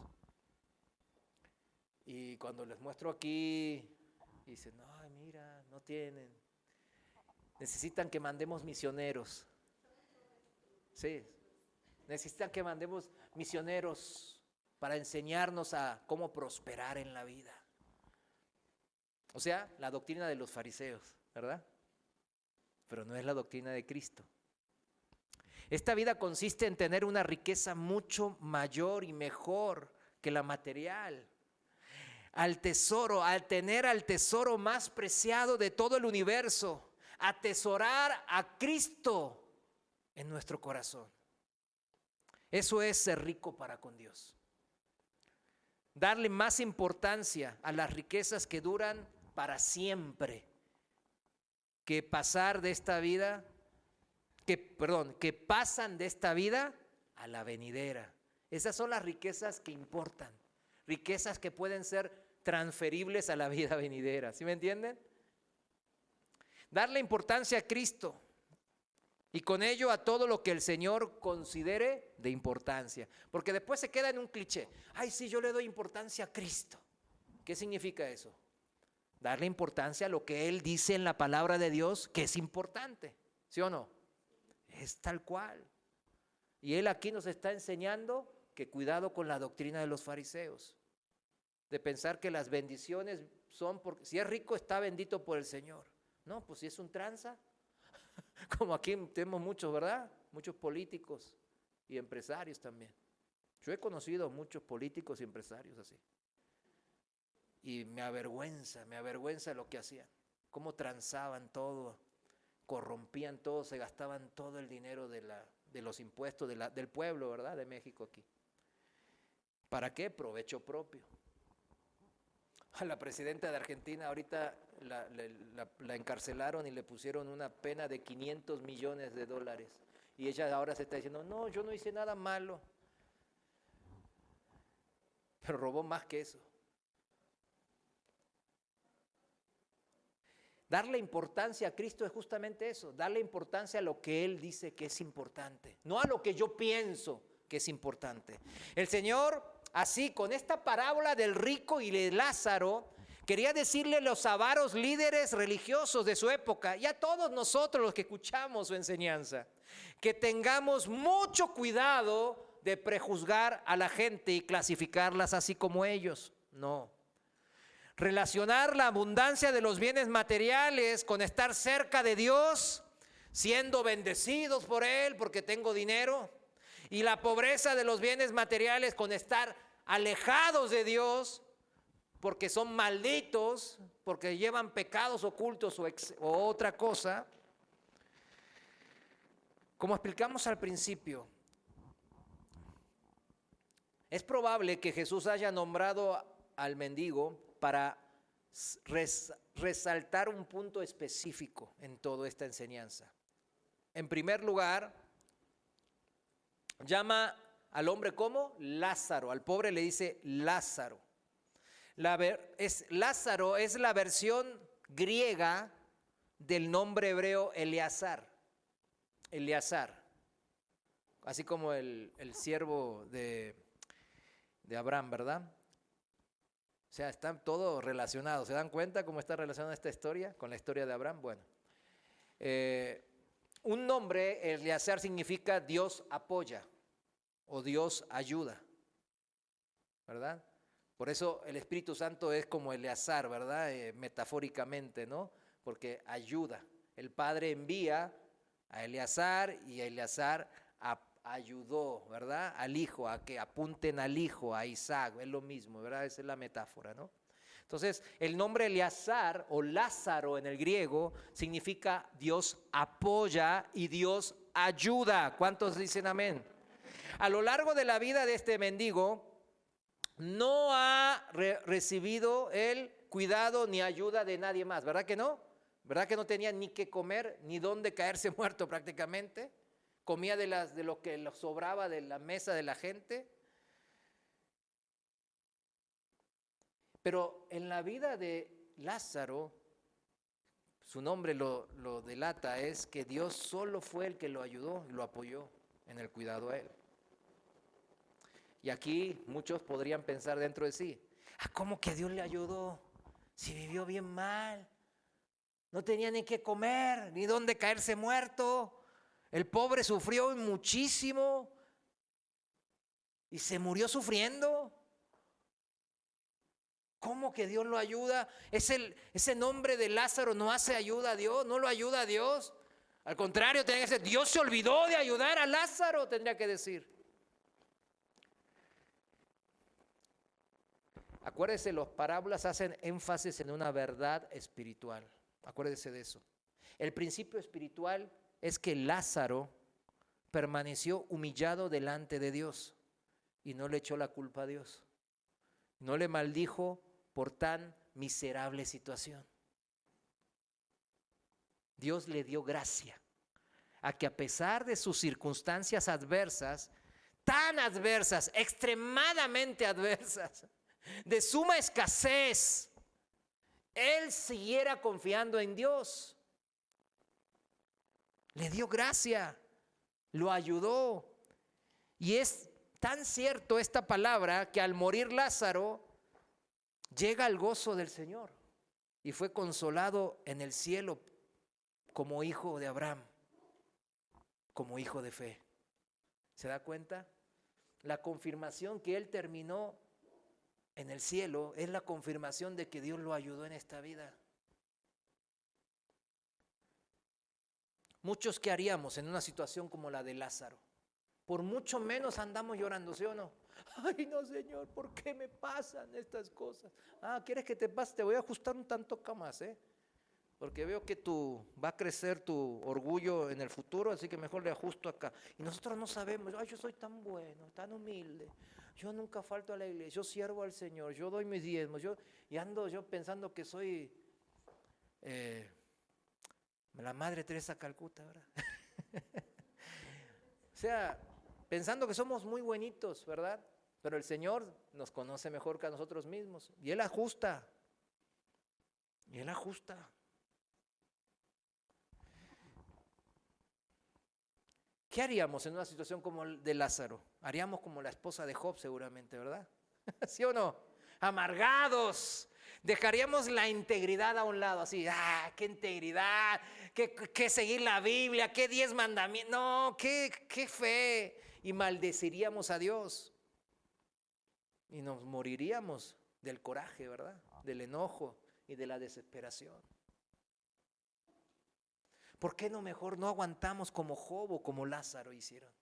Y cuando les muestro aquí, dicen, ay, mira, no tienen. Necesitan que mandemos misioneros. Sí, necesitan que mandemos misioneros para enseñarnos a cómo prosperar en la vida. O sea, la doctrina de los fariseos, ¿verdad? Pero no es la doctrina de Cristo. Esta vida consiste en tener una riqueza mucho mayor y mejor que la material. Al tener al tesoro más preciado de todo el universo, atesorar a Cristo en nuestro corazón. Eso es ser rico para con Dios. Darle más importancia a las riquezas que duran para siempre que pasar de esta vida, que pasan de esta vida a la venidera. Esas son las riquezas que importan, riquezas que pueden ser transferibles a la vida venidera. ¿Sí me entienden? Darle importancia a Cristo y con ello a todo lo que el Señor considere de importancia. Porque después se queda en un cliché. Ay, sí, yo le doy importancia a Cristo. ¿Qué significa eso? Darle importancia a lo que Él dice en la palabra de Dios que es importante. ¿Sí o no? Es tal cual. Y Él aquí nos está enseñando que cuidado con la doctrina de los fariseos. De pensar que las bendiciones son porque si es rico está bendito por el Señor. No, pues si es un tranza, como aquí tenemos muchos, ¿verdad? Muchos políticos y empresarios también. Yo he conocido muchos políticos y empresarios así. Y me avergüenza lo que hacían. Cómo tranzaban todo, corrompían todo, se gastaban todo el dinero de los impuestos del pueblo, ¿verdad? De México aquí. ¿Para qué? Provecho propio. A la presidenta de Argentina ahorita la encarcelaron y le pusieron una pena de $500 millones. Y ella ahora se está diciendo, no, yo no hice nada malo. Pero robó más que eso. Darle importancia a Cristo es justamente eso, darle importancia a lo que Él dice que es importante, no a lo que yo pienso que es importante. El Señor, así, con esta parábola del rico y de Lázaro, quería decirle a los avaros líderes religiosos de su época y a todos nosotros los que escuchamos su enseñanza, que tengamos mucho cuidado de prejuzgar a la gente y clasificarlas así como ellos. No. Relacionar la abundancia de los bienes materiales con estar cerca de Dios, siendo bendecidos por Él porque tengo dinero, y la pobreza de los bienes materiales con estar alejados de Dios porque son malditos, porque llevan pecados ocultos o otra cosa. Como explicamos al principio, es probable que Jesús haya nombrado al mendigo para resaltar un punto específico en toda esta enseñanza. En primer lugar, llama al hombre como Lázaro, al pobre le dice Lázaro. Lázaro es la versión griega del nombre hebreo Eleazar, así como el siervo de Abraham, ¿verdad? O sea, están todos relacionados. ¿Se dan cuenta cómo está relacionada esta historia con la historia de Abraham? Bueno, un nombre, Eleazar, significa Dios apoya o Dios ayuda, ¿verdad? Por eso el Espíritu Santo es como Eleazar, ¿verdad? Metafóricamente, ¿no? Porque ayuda. El Padre envía a Eleazar y a Eleazar ayudó, ¿verdad? Al hijo, a que apunten al hijo, a Isaac, es lo mismo, ¿verdad? Esa es la metáfora, ¿no? Entonces, el nombre Eleazar o Lázaro en el griego significa Dios apoya y Dios ayuda. ¿Cuántos dicen amén? A lo largo de la vida de este mendigo, no ha recibido el cuidado ni ayuda de nadie más, ¿verdad que no? ¿Verdad que no tenía ni qué comer, ni dónde caerse muerto prácticamente? Comía de lo que sobraba de la mesa de la gente. Pero en la vida de Lázaro, su nombre lo delata, es que Dios solo fue el que lo ayudó y lo apoyó en el cuidado a él. Y aquí muchos podrían pensar dentro de sí, ¿cómo que Dios le ayudó? Si vivió bien mal, no tenía ni qué comer, ni dónde caerse muerto. El pobre sufrió muchísimo y se murió sufriendo. ¿Cómo que Dios lo ayuda? Ese nombre de Lázaro no hace ayuda a Dios, no lo ayuda a Dios. Al contrario, tendría que decir, Dios se olvidó de ayudar a Lázaro, tendría que decir. Acuérdese, las parábolas hacen énfasis en una verdad espiritual. Acuérdese de eso. El principio espiritual es que Lázaro permaneció humillado delante de Dios y no le echó la culpa a Dios. No le maldijo por tan miserable situación. Dios le dio gracia a que a pesar de sus circunstancias adversas, tan adversas, extremadamente adversas, de suma escasez, él siguiera confiando en Dios. Le dio gracia, lo ayudó. Y es tan cierto esta palabra que al morir Lázaro, llega al gozo del Señor y fue consolado en el cielo como hijo de Abraham, como hijo de fe. ¿Se da cuenta? La confirmación que él terminó en el cielo es la confirmación de que Dios lo ayudó en esta vida. Muchos, ¿qué haríamos en una situación como la de Lázaro? Por mucho menos andamos llorando, ¿sí o no? Ay, no, Señor, ¿por qué me pasan estas cosas? ¿Quieres que te pase? Te voy a ajustar un tanto más, porque veo que va a crecer tu orgullo en el futuro, así que mejor le ajusto acá. Y nosotros no sabemos, yo soy tan bueno, tan humilde, yo nunca falto a la iglesia, yo sirvo al Señor, yo doy mis diezmos, y ando yo pensando que soy la Madre Teresa Calcuta, ¿verdad? O sea, pensando que somos muy buenitos, ¿verdad? Pero el Señor nos conoce mejor que a nosotros mismos, y Él ajusta, y Él ajusta. ¿Qué haríamos en una situación como la de Lázaro? Haríamos como la esposa de Job seguramente, ¿verdad? ¿Sí o no? Amargados. Dejaríamos la integridad a un lado, así, qué integridad, qué seguir la Biblia, qué 10 mandamientos, no, qué fe. Y maldeciríamos a Dios. Y nos moriríamos del coraje, ¿verdad? Del enojo y de la desesperación. ¿Por qué no mejor no aguantamos como Job o como Lázaro hicieron?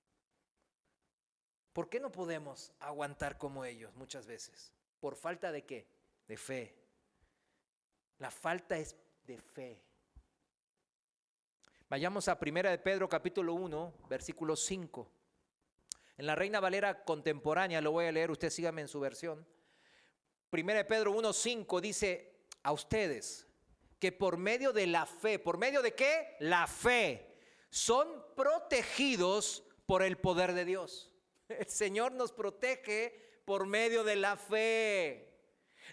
¿Por qué no podemos aguantar como ellos muchas veces? ¿Por falta de qué? De fe. La falta es de fe. Vayamos a 1 de Pedro capítulo 1, versículo 5. En la Reina Valera contemporánea, lo voy a leer, usted sígame en su versión. 1 de Pedro 1, 5 dice a ustedes que por medio de la fe, ¿por medio de qué? La fe, son protegidos por el poder de Dios. El Señor nos protege por medio de la fe.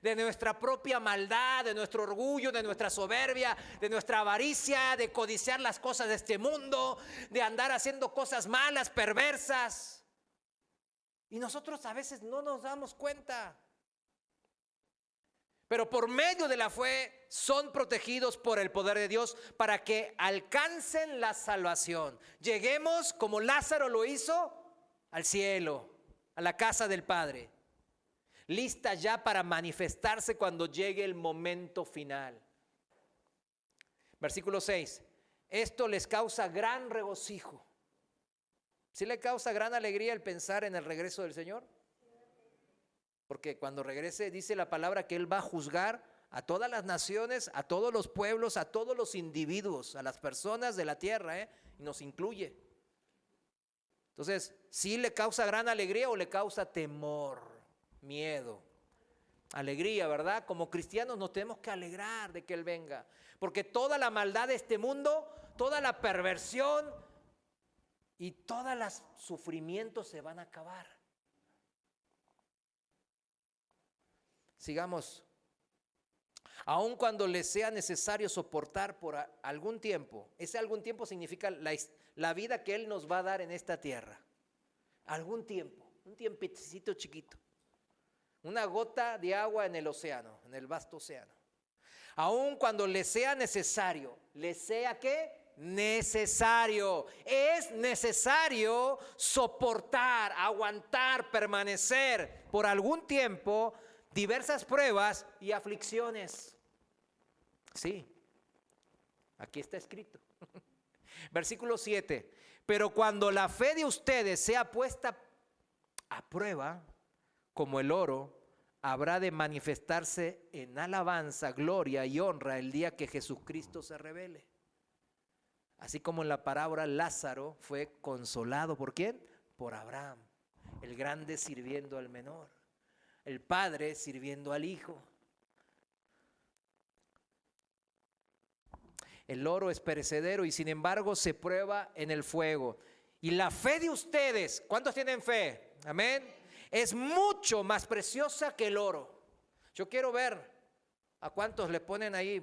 De nuestra propia maldad, de nuestro orgullo, de nuestra soberbia, de nuestra avaricia, de codiciar las cosas de este mundo, de andar haciendo cosas malas, perversas. Y nosotros a veces no nos damos cuenta. Pero por medio de la fe son protegidos por el poder de Dios para que alcancen la salvación. Lleguemos, como Lázaro lo hizo, al cielo, a la casa del Padre. Lista ya para manifestarse cuando llegue el momento final. Versículo 6. Esto les causa gran regocijo. ¿Sí le causa gran alegría el pensar en el regreso del Señor? Porque cuando regrese dice la palabra que Él va a juzgar a todas las naciones, a todos los pueblos, a todos los individuos, a las personas de la tierra, y nos incluye. Entonces, ¿sí le causa gran alegría o le causa temor, miedo? Alegría, ¿verdad? Como cristianos nos tenemos que alegrar de que Él venga. Porque toda la maldad de este mundo, toda la perversión y todos los sufrimientos se van a acabar. Sigamos. Aun cuando les sea necesario soportar por algún tiempo, ese algún tiempo significa la vida que Él nos va a dar en esta tierra. Algún tiempo, un tiempecito chiquito. Una gota de agua en el océano, en el vasto océano. Aun cuando les sea necesario, ¿les sea qué? Necesario. Es necesario soportar, aguantar, permanecer por algún tiempo diversas pruebas y aflicciones. Sí, aquí está escrito. Versículo 7. Pero cuando la fe de ustedes sea puesta a prueba, como el oro, habrá de manifestarse en alabanza, gloria y honra el día que Jesucristo se revele. Así como en la parábola Lázaro fue consolado, ¿por quién? Por Abraham, el grande sirviendo al menor, el padre sirviendo al hijo. El oro es perecedero y sin embargo se prueba en el fuego. Y la fe de ustedes, ¿cuántos tienen fe? Amén. Es mucho más preciosa que el oro. Yo quiero ver a cuántos le ponen ahí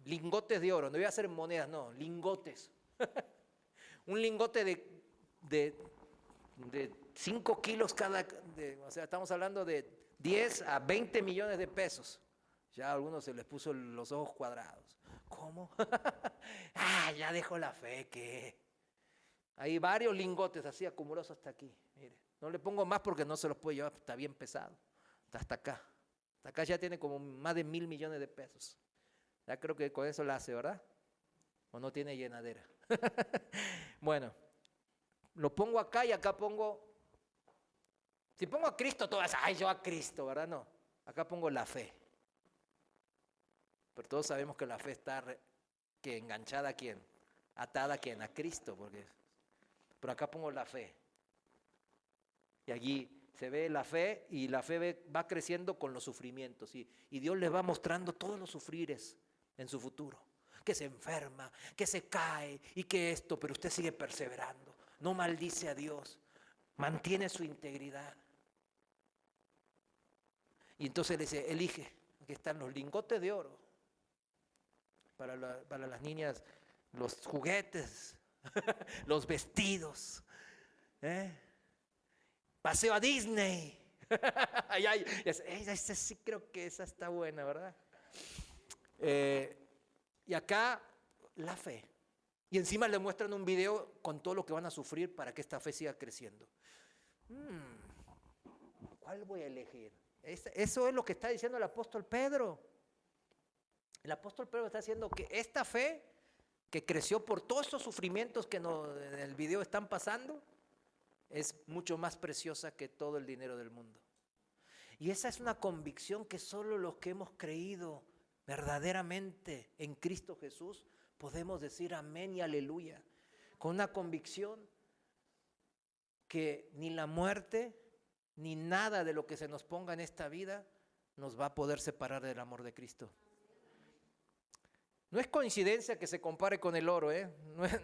lingotes de oro. No voy a hacer monedas, no, lingotes. Un lingote de 5 kilos cada, o sea, estamos hablando de 10 a 20 millones de pesos. Ya a algunos se les puso los ojos cuadrados. ¿Cómo? Ya dejo la fe, ¿qué? Hay varios lingotes así acumulados hasta aquí. Mire, no le pongo más porque no se los puedo llevar, está bien pesado. Hasta acá. Hasta acá ya tiene como más de 1,000 millones de pesos. Ya creo que con eso la hace, ¿verdad? O no tiene llenadera. Bueno, lo pongo acá y acá pongo. Si pongo a Cristo, todas, ay, yo a Cristo, ¿verdad? No, acá pongo la fe. Pero todos sabemos que la fe está enganchada a quién, atada a quién, a Cristo, pero acá pongo la fe. Y allí se ve la fe y la fe va creciendo con los sufrimientos y Dios les va mostrando todos los sufrires en su futuro. Que se enferma, que se cae y que esto, pero usted sigue perseverando. No maldice a Dios, mantiene su integridad. Y entonces le dice, elige, aquí están los lingotes de oro. Para las niñas, los juguetes, los vestidos, paseo a Disney. Sí creo que esa está buena, ¿verdad? Y acá la fe. Y encima le muestran un video con todo lo que van a sufrir para que esta fe siga creciendo. ¿Cuál voy a elegir? Eso es lo que está diciendo el apóstol Pedro. El apóstol Pedro está diciendo que esta fe que creció por todos estos sufrimientos que en el video están pasando es mucho más preciosa que todo el dinero del mundo. Y esa es una convicción que solo los que hemos creído verdaderamente en Cristo Jesús podemos decir amén y aleluya, con una convicción que ni la muerte ni nada de lo que se nos ponga en esta vida nos va a poder separar del amor de Cristo. No es coincidencia que se compare con el oro, ¿eh?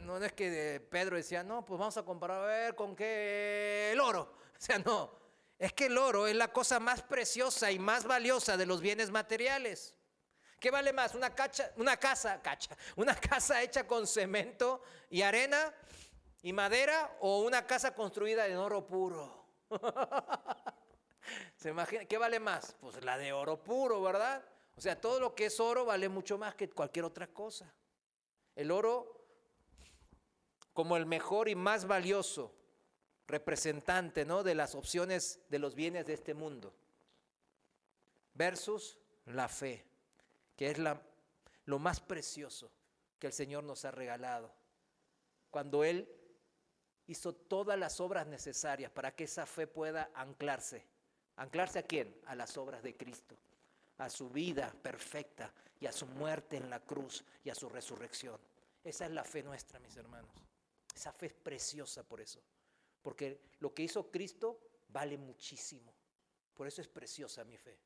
No es que Pedro decía, no, pues vamos a comparar a ver con qué el oro. O sea, no, es que el oro es la cosa más preciosa y más valiosa de los bienes materiales. ¿Qué vale más? Una casa hecha con cemento y arena y madera o una casa construida en oro puro. ¿Se imagina? ¿Qué vale más? Pues la de oro puro, ¿verdad? O sea, todo lo que es oro vale mucho más que cualquier otra cosa. El oro, como el mejor y más valioso representante, ¿no?, de las opciones de los bienes de este mundo, versus la fe, que es lo más precioso que el Señor nos ha regalado. Cuando Él hizo todas las obras necesarias para que esa fe pueda anclarse. ¿Anclarse a quién? A las obras de Cristo, a su vida perfecta y a su muerte en la cruz y a su resurrección. Esa es la fe nuestra, mis hermanos. Esa fe es preciosa por eso, porque lo que hizo Cristo vale muchísimo. Por eso es preciosa mi fe.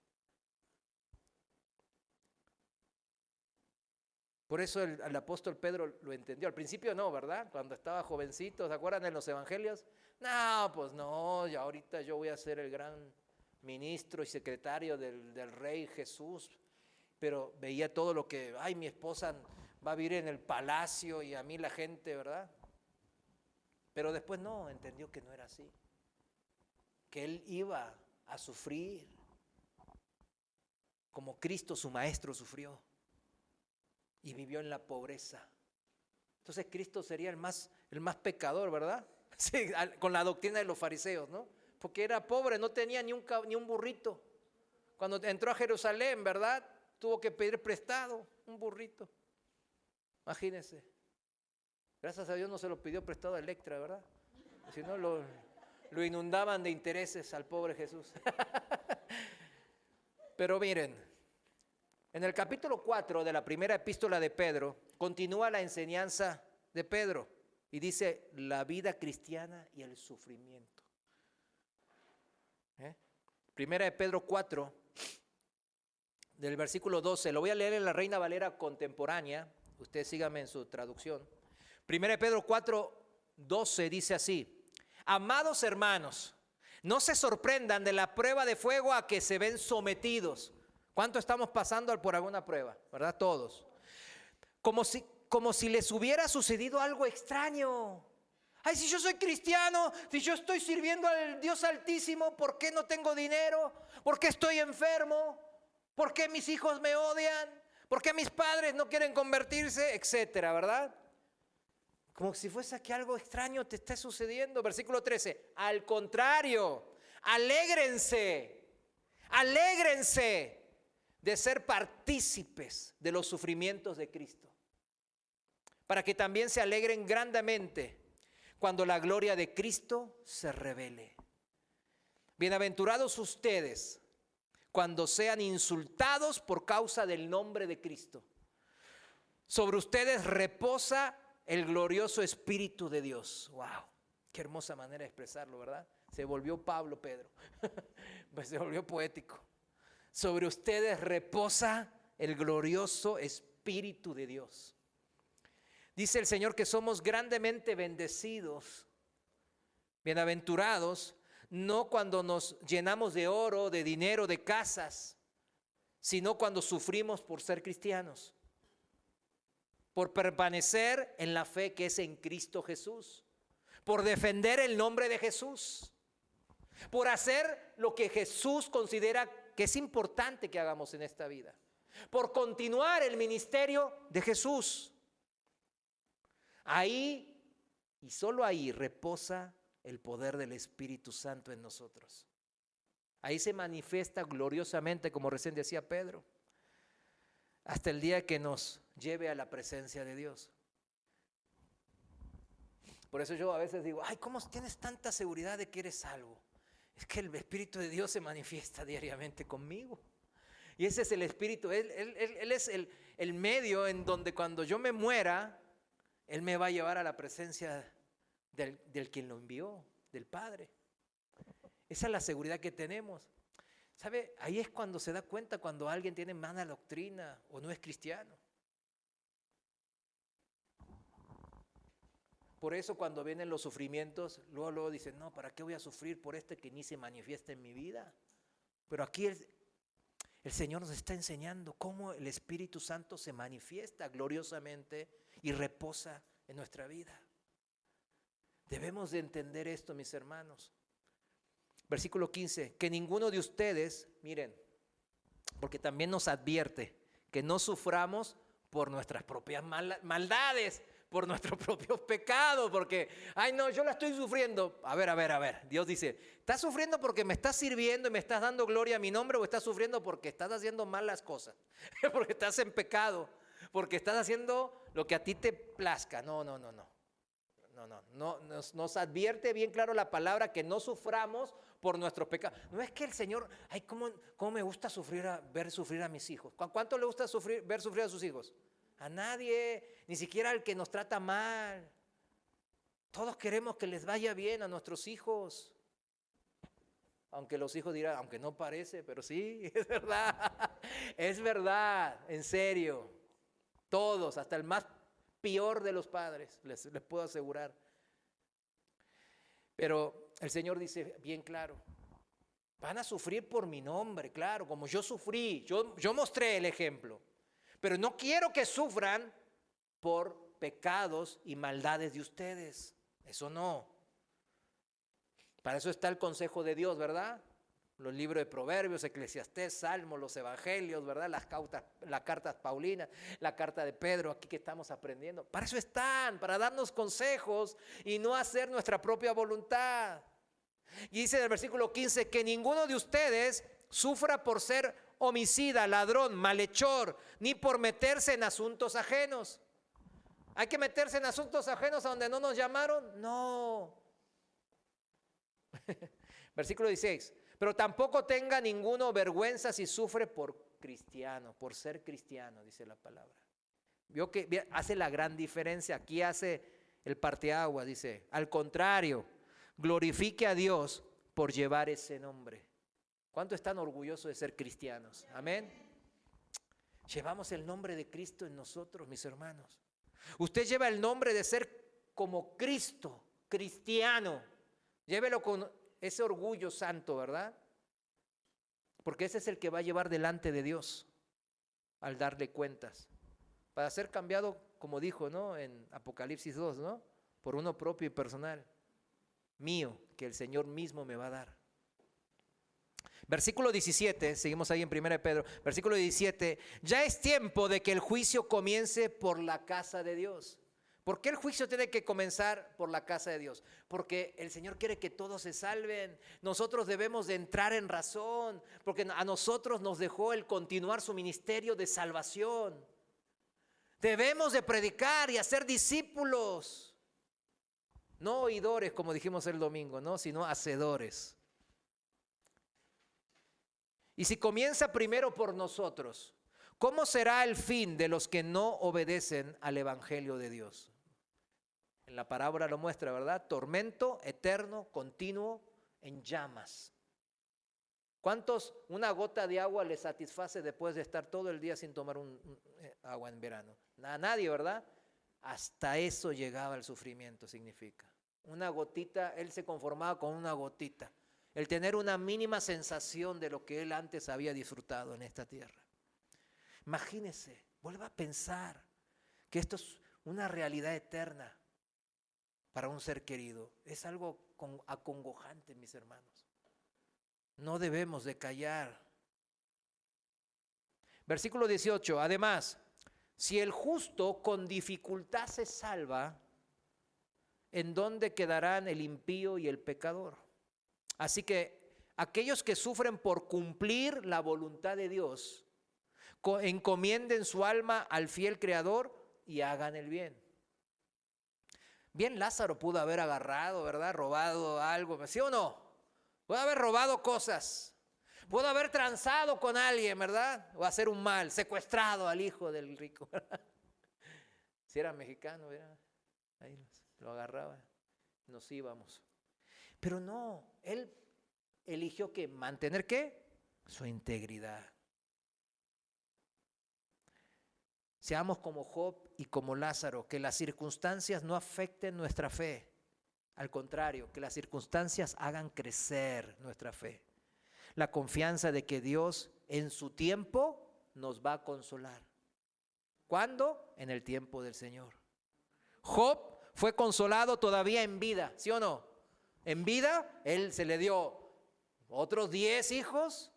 Por eso el apóstol Pedro lo entendió. Al principio no, ¿verdad? Cuando estaba jovencito, ¿se acuerdan en los evangelios? No, pues no, ya ahorita yo voy a ser el gran ministro y secretario del Rey Jesús. Pero veía todo lo que, ay, mi esposa va a vivir en el palacio y a mí la gente, ¿verdad? Pero después no, entendió que no era así. Que él iba a sufrir como Cristo, su maestro, sufrió. Y vivió en la pobreza. Entonces Cristo sería el más pecador, ¿verdad? Sí, con la doctrina de los fariseos, ¿no? Porque era pobre, no tenía ni un burrito. Cuando entró a Jerusalén, ¿verdad? Tuvo que pedir prestado un burrito. Imagínense. Gracias a Dios no se lo pidió prestado a Electra, ¿verdad? Si no, lo inundaban de intereses al pobre Jesús. Pero miren, en el capítulo 4 de la primera epístola de Pedro, continúa la enseñanza de Pedro y dice la vida cristiana y el sufrimiento. Primera de Pedro 4, del versículo 12, lo voy a leer en la Reina Valera contemporánea, Usted sígame en su traducción. 1 Pedro 4:12 dice así: amados hermanos, no se sorprendan de la prueba de fuego a que se ven sometidos. ¿Cuánto estamos pasando por alguna prueba? ¿Verdad? Todos. Como si les hubiera sucedido algo extraño. Ay, si yo soy cristiano, si yo estoy sirviendo al Dios Altísimo, ¿por qué no tengo dinero? ¿Por qué estoy enfermo? ¿Por qué mis hijos me odian? ¿Por qué mis padres no quieren convertirse? Etcétera, ¿verdad? Como si fuese que algo extraño te esté sucediendo. Versículo 13. Al contrario, alégrense de ser partícipes de los sufrimientos de Cristo, para que también se alegren grandemente cuando la gloria de Cristo se revele. Bienaventurados ustedes cuando sean insultados por causa del nombre de Cristo. Sobre ustedes reposa el glorioso Espíritu de Dios. ¡Wow! Qué hermosa manera de expresarlo, ¿verdad? Se volvió Pablo, Pedro. Pues se volvió poético. Sobre ustedes reposa el glorioso Espíritu de Dios. Dice el Señor que somos grandemente bendecidos, bienaventurados, no cuando nos llenamos de oro, de dinero, de casas, sino cuando sufrimos por ser cristianos, por permanecer en la fe que es en Cristo Jesús, por defender el nombre de Jesús, por hacer lo que Jesús considera que es importante que hagamos en esta vida, por continuar el ministerio de Jesús. Ahí y solo ahí reposa el poder del Espíritu Santo en nosotros. Ahí se manifiesta gloriosamente, como recién decía Pedro, hasta el día que nos lleve a la presencia de Dios. Por eso yo a veces digo, ay, ¿cómo tienes tanta seguridad de que eres salvo? Es que el Espíritu de Dios se manifiesta diariamente conmigo. Y ese es el Espíritu, Él es el medio en donde cuando yo me muera, Él me va a llevar a la presencia del quien lo envió, del Padre. Esa es la seguridad que tenemos. ¿Sabe? Ahí es cuando se da cuenta cuando alguien tiene mala doctrina o no es cristiano. Por eso cuando vienen los sufrimientos, luego dicen, no, ¿para qué voy a sufrir por este que ni se manifiesta en mi vida? Pero aquí el Señor nos está enseñando cómo el Espíritu Santo se manifiesta gloriosamente y reposa en nuestra vida. Debemos de entender esto, mis hermanos. Versículo 15, que ninguno de ustedes, miren, porque también nos advierte que no suframos por nuestras propias maldades, por nuestros propios pecados, porque, ay no, yo la estoy sufriendo. A ver, Dios dice, ¿estás sufriendo porque me estás sirviendo y me estás dando gloria a mi nombre o estás sufriendo porque estás haciendo malas cosas? Porque estás en pecado, porque estás haciendo lo que a ti te plazca. No, nos advierte bien claro la palabra que no suframos por nuestros pecados. No es que el Señor, ay, ¿cómo me gusta ver sufrir a mis hijos? ¿Cuánto le gusta ver sufrir a sus hijos? A nadie, ni siquiera al que nos trata mal. Todos queremos que les vaya bien a nuestros hijos. Aunque los hijos dirán, aunque no parece, pero sí, es verdad. Es verdad, en serio. Todos, hasta el más peor de los padres, les puedo asegurar. Pero el Señor dice bien claro, van a sufrir por mi nombre, claro, como yo sufrí, yo mostré el ejemplo. Pero no quiero que sufran por pecados y maldades de ustedes. Eso no. Para eso está el consejo de Dios, ¿verdad? Los libros de Proverbios, Eclesiastés, Salmos, los Evangelios, ¿verdad? Las cartas Paulinas, la carta de Pedro, aquí que estamos aprendiendo. Para eso están, para darnos consejos y no hacer nuestra propia voluntad. Y dice en el versículo 15, que ninguno de ustedes sufra por ser homicida, ladrón, malhechor, ni por meterse en asuntos ajenos. ¿Hay que meterse en asuntos ajenos a donde no nos llamaron? No. Versículo 16. Pero tampoco tenga ninguno vergüenza si sufre por cristiano, por ser cristiano, dice la palabra. Vio que hace la gran diferencia. Aquí hace el parteaguas, dice, al contrario, glorifique a Dios por llevar ese nombre. ¿Cuántos están orgullosos de ser cristianos? Amén. Llevamos el nombre de Cristo en nosotros, mis hermanos. Usted lleva el nombre de ser como Cristo, cristiano. Llévelo con ese orgullo santo, ¿verdad? Porque ese es el que va a llevar delante de Dios al darle cuentas. Para ser cambiado, como dijo, ¿no?, en Apocalipsis 2, ¿no?, por uno propio y personal, mío, que el Señor mismo me va a dar. Versículo 17, seguimos ahí en 1 Pedro, versículo 17, ya es tiempo de que el juicio comience por la casa de Dios. ¿Por qué el juicio tiene que comenzar por la casa de Dios? Porque el Señor quiere que todos se salven. Nosotros debemos de entrar en razón, porque a nosotros nos dejó el continuar su ministerio de salvación. Debemos de predicar y hacer discípulos, no oidores como dijimos el domingo, ¿no?, sino hacedores. Y si comienza primero por nosotros, ¿cómo será el fin de los que no obedecen al Evangelio de Dios? En la parábola lo muestra, ¿verdad? Tormento eterno, continuo, en llamas. ¿Cuántos una gota de agua les satisface después de estar todo el día sin tomar agua en verano? A nadie, ¿verdad? Hasta eso llegaba el sufrimiento, significa. Una gotita, él se conformaba con una gotita. El tener una mínima sensación de lo que él antes había disfrutado en esta tierra. Imagínese, vuelva a pensar que esto es una realidad eterna para un ser querido. Es algo acongojante, mis hermanos. No debemos de callar. Versículo 18, además, si el justo con dificultad se salva, ¿en dónde quedarán el impío y el pecador? Así que aquellos que sufren por cumplir la voluntad de Dios, encomienden su alma al fiel Creador y hagan el bien. Bien, Lázaro pudo haber agarrado, ¿verdad?, robado algo, ¿sí o no? Pudo haber robado cosas, pudo haber transado con alguien, ¿verdad?, o hacer un mal, secuestrado al hijo del rico, ¿verdad? Si era mexicano, ¿verdad?, ahí lo agarraba, nos íbamos. Pero no, él eligió que mantener ¿qué? Su integridad. Seamos como Job y como Lázaro, que las circunstancias no afecten nuestra fe. Al contrario, que las circunstancias hagan crecer nuestra fe. La confianza de que Dios en su tiempo nos va a consolar. ¿Cuándo? En el tiempo del Señor. Job fue consolado todavía en vida, ¿sí o no? En vida, él se le dio otros 10 hijos,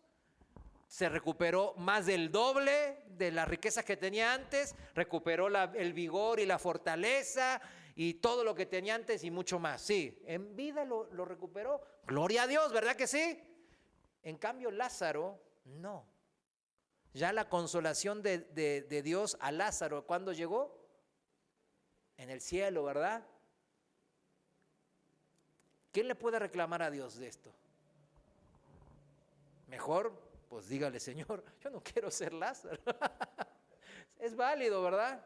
se recuperó más del doble de las riquezas que tenía antes, recuperó el vigor y la fortaleza y todo lo que tenía antes y mucho más. Sí, en vida lo recuperó. Gloria a Dios, ¿verdad que sí? En cambio, Lázaro, no. Ya la consolación de Dios a Lázaro, ¿cuándo llegó? En el cielo, ¿verdad? ¿Quién le puede reclamar a Dios de esto? Mejor, pues dígale, Señor, yo no quiero ser Lázaro. Es válido, ¿verdad?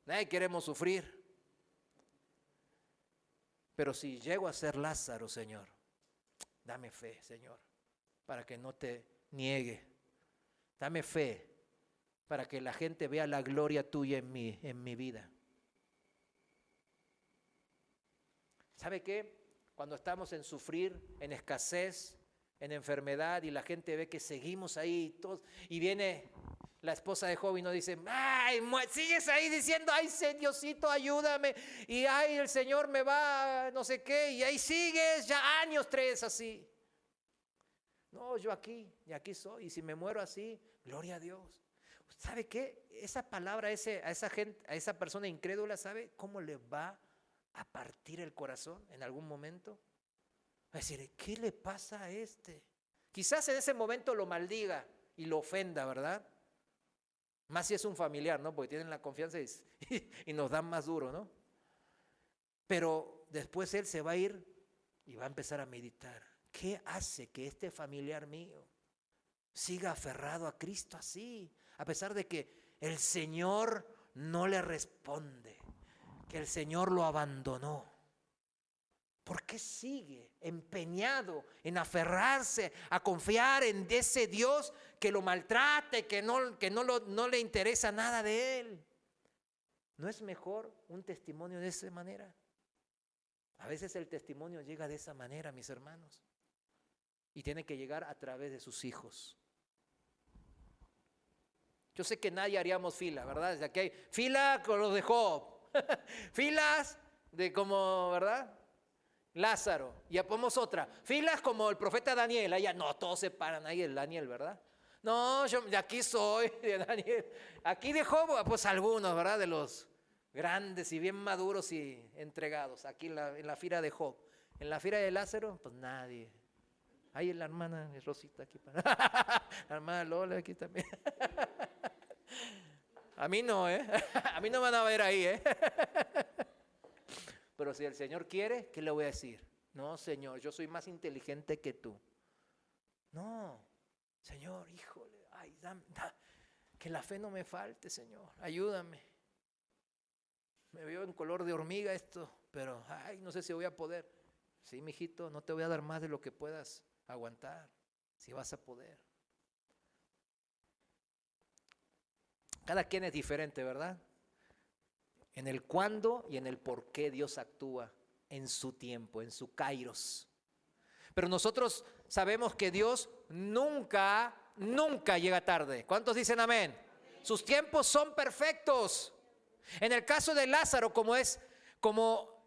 Nadie queremos sufrir. Pero si llego a ser Lázaro, Señor, dame fe, Señor, para que no te niegue. Dame fe para que la gente vea la gloria tuya en mi vida. ¿Sabe qué? Cuando estamos en sufrir, en escasez, en enfermedad y la gente ve que seguimos ahí todos, y viene la esposa de Job y nos dice, ay, sigues ahí diciendo, ay, Diosito, ayúdame, y ay, el Señor me va, no sé qué, y ahí sigues, ya años 3 así. No, yo aquí, y aquí soy, y si me muero así, gloria a Dios. ¿Sabe qué? Esa palabra a esa gente, a esa persona incrédula, ¿sabe cómo le va a partir el corazón en algún momento? Va a decir, ¿qué le pasa a este? Quizás en ese momento lo maldiga y lo ofenda, ¿verdad? Más si es un familiar, ¿no? Porque tienen la confianza y nos dan más duro, ¿no? Pero después él se va a ir y va a empezar a meditar. ¿Qué hace que este familiar mío siga aferrado a Cristo así? A pesar de que el Señor no le responde, que el Señor lo abandonó. ¿Por qué sigue empeñado en aferrarse, a confiar en ese Dios que lo maltrata y que no le interesa nada de él? ¿No es mejor un testimonio de esa manera? A veces el testimonio llega de esa manera, mis hermanos, y tiene que llegar a través de sus hijos. Yo sé que nadie haríamos fila, ¿verdad? Desde aquí hay fila con los de Job, filas de como, ¿verdad? Lázaro, ya ponemos otra, filas como el profeta Daniel, allá no, todos se paran ahí el Daniel, ¿verdad? No, yo de aquí soy, de Daniel. Aquí de Job, pues algunos, ¿verdad? De los grandes y bien maduros y entregados, aquí en la fila de Job. En la fila de Lázaro, pues nadie. Ahí la hermana Rosita aquí. La hermana Lola aquí también. A mí no, ¿eh? A mí no me van a ver ahí, ¿eh? Pero si el Señor quiere, ¿qué le voy a decir? No, Señor, yo soy más inteligente que tú. No, Señor, híjole, ay, que la fe no me falte, Señor, ayúdame. Me veo en color de hormiga esto, pero ay, no sé si voy a poder. Sí, mijito, no te voy a dar más de lo que puedas aguantar, si vas a poder. Cada quien es diferente, ¿verdad? En el cuándo y en el por qué Dios actúa en su tiempo, en su kairos. Pero nosotros sabemos que Dios nunca llega tarde. ¿Cuántos dicen amén? Sus tiempos son perfectos. En el caso de Lázaro, como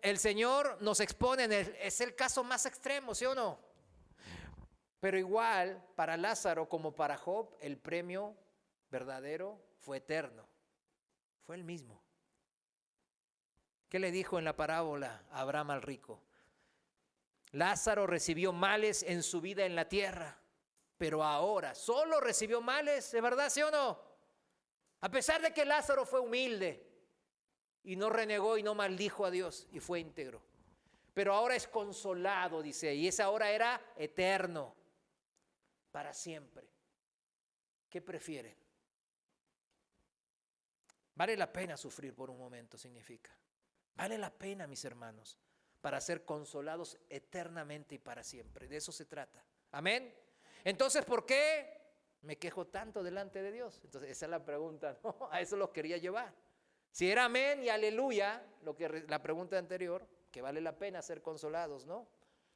el Señor nos expone, es el caso más extremo, ¿sí o no? Pero igual, para Lázaro como para Job, el premio verdadero fue eterno. Fue el mismo. ¿Qué le dijo en la parábola a Abraham al rico? Lázaro recibió males en su vida en la tierra, pero ahora solo recibió males, ¿de verdad, sí o no? A pesar de que Lázaro fue humilde y no renegó y no maldijo a Dios y fue íntegro. Pero ahora es consolado, dice, y esa hora era eterno, para siempre. ¿Qué prefieren? Vale la pena sufrir por un momento, significa. Vale la pena, mis hermanos, para ser consolados eternamente y para siempre. De eso se trata. Amén. Entonces, ¿por qué me quejo tanto delante de Dios? Entonces, esa es la pregunta, ¿no? A eso los quería llevar. Si era amén y aleluya, la pregunta anterior, que vale la pena ser consolados, ¿no?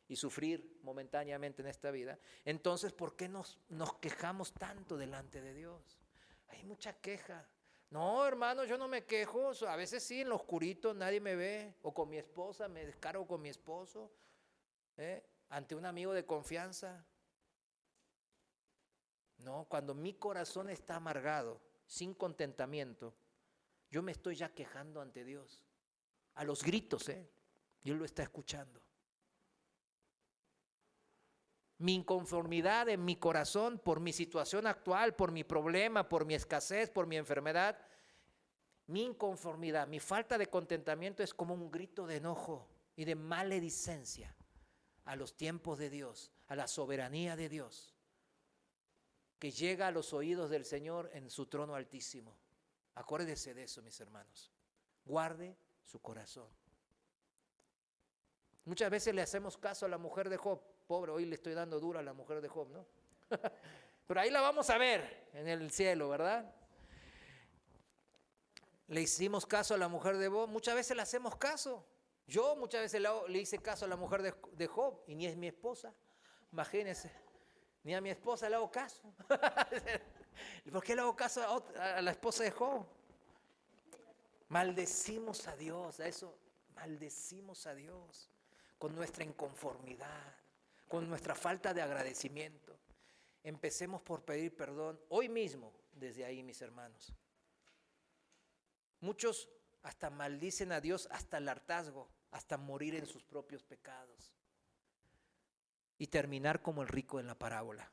Y sufrir momentáneamente en esta vida. Entonces, ¿por qué nos quejamos tanto delante de Dios? Hay mucha queja. No, hermano, yo no me quejo. A veces sí, en lo oscurito nadie me ve. O con mi esposa, me descargo con mi esposo. Ante un amigo de confianza. No, cuando mi corazón está amargado, sin contentamiento, yo me estoy ya quejando ante Dios. A los gritos, Dios lo está escuchando. Mi inconformidad en mi corazón por mi situación actual, por mi problema, por mi escasez, por mi enfermedad, mi inconformidad, mi falta de contentamiento es como un grito de enojo y de maledicencia a los tiempos de Dios, a la soberanía de Dios, que llega a los oídos del Señor en su trono altísimo. Acuérdese de eso, mis hermanos. Guarde su corazón. Muchas veces le hacemos caso a la mujer de Job. Pobre, hoy le estoy dando duro a la mujer de Job, ¿no? Pero ahí la vamos a ver en el cielo, ¿verdad? Le hicimos caso a la mujer de Job. Muchas veces le hacemos caso. Yo muchas veces le hice caso a la mujer de Job y ni es mi esposa. Imagínense, ni a mi esposa le hago caso. ¿Por qué le hago caso a la esposa de Job? Maldecimos a Dios, maldecimos a Dios con nuestra inconformidad, con nuestra falta de agradecimiento. Empecemos por pedir perdón hoy mismo, desde ahí, mis hermanos. Muchos hasta maldicen a Dios hasta el hartazgo, hasta morir en sus propios pecados y terminar como el rico en la parábola.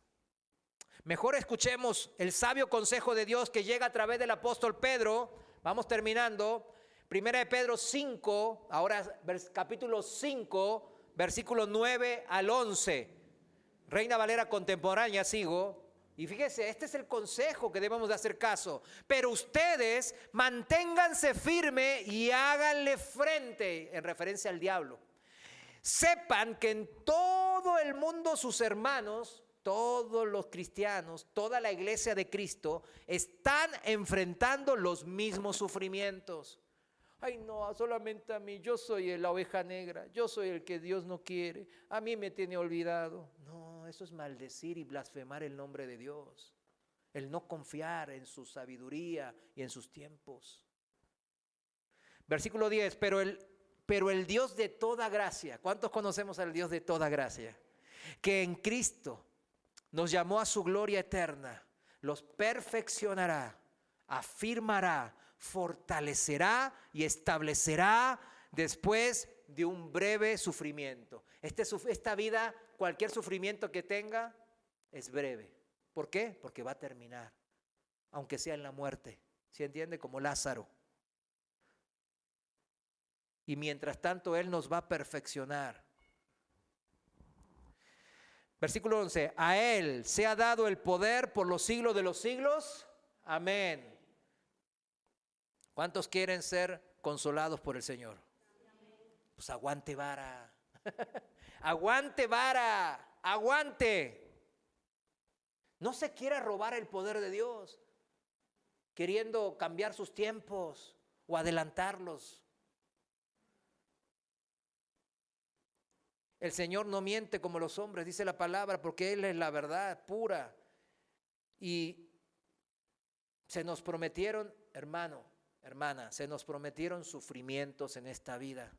Mejor escuchemos el sabio consejo de Dios que llega a través del apóstol Pedro. Vamos terminando. Primera de Pedro 5, ahora capítulo 5, versículos 9 al 11. Reina Valera contemporánea sigo. Y fíjese, este es el consejo que debemos de hacer caso. Pero ustedes manténganse firme y háganle frente, en referencia al diablo. sepan que en todo el mundo sus hermanos, todos los cristianos, toda la iglesia de Cristo, están enfrentando los mismos sufrimientos. Ay, no, solamente a mí, yo soy la oveja negra, yo soy el que Dios no quiere, a mí me tiene olvidado. No, eso es maldecir y blasfemar el nombre de Dios, el no confiar en su sabiduría y en sus tiempos. Versículo 10, pero el Dios de toda gracia, ¿cuántos conocemos al Dios de toda gracia? Que en Cristo nos llamó a su gloria eterna, los perfeccionará, afirmará, fortalecerá y establecerá después de un breve sufrimiento. Esta vida, cualquier sufrimiento que tenga, es breve. ¿Por qué? Porque va a terminar, aunque sea en la muerte. ¿Se entiende? Como Lázaro. Y mientras tanto, Él nos va a perfeccionar. Versículo 11, a Él se ha dado el poder por los siglos de los siglos. Amén. ¿Cuántos quieren ser consolados por el Señor? Pues aguante vara. Aguante vara. Aguante. No se quiera robar el poder de Dios, queriendo cambiar sus tiempos o adelantarlos. El Señor no miente como los hombres, dice la palabra, porque Él es la verdad pura. Y se nos prometieron, hermano, hermana, se nos prometieron sufrimientos en esta vida.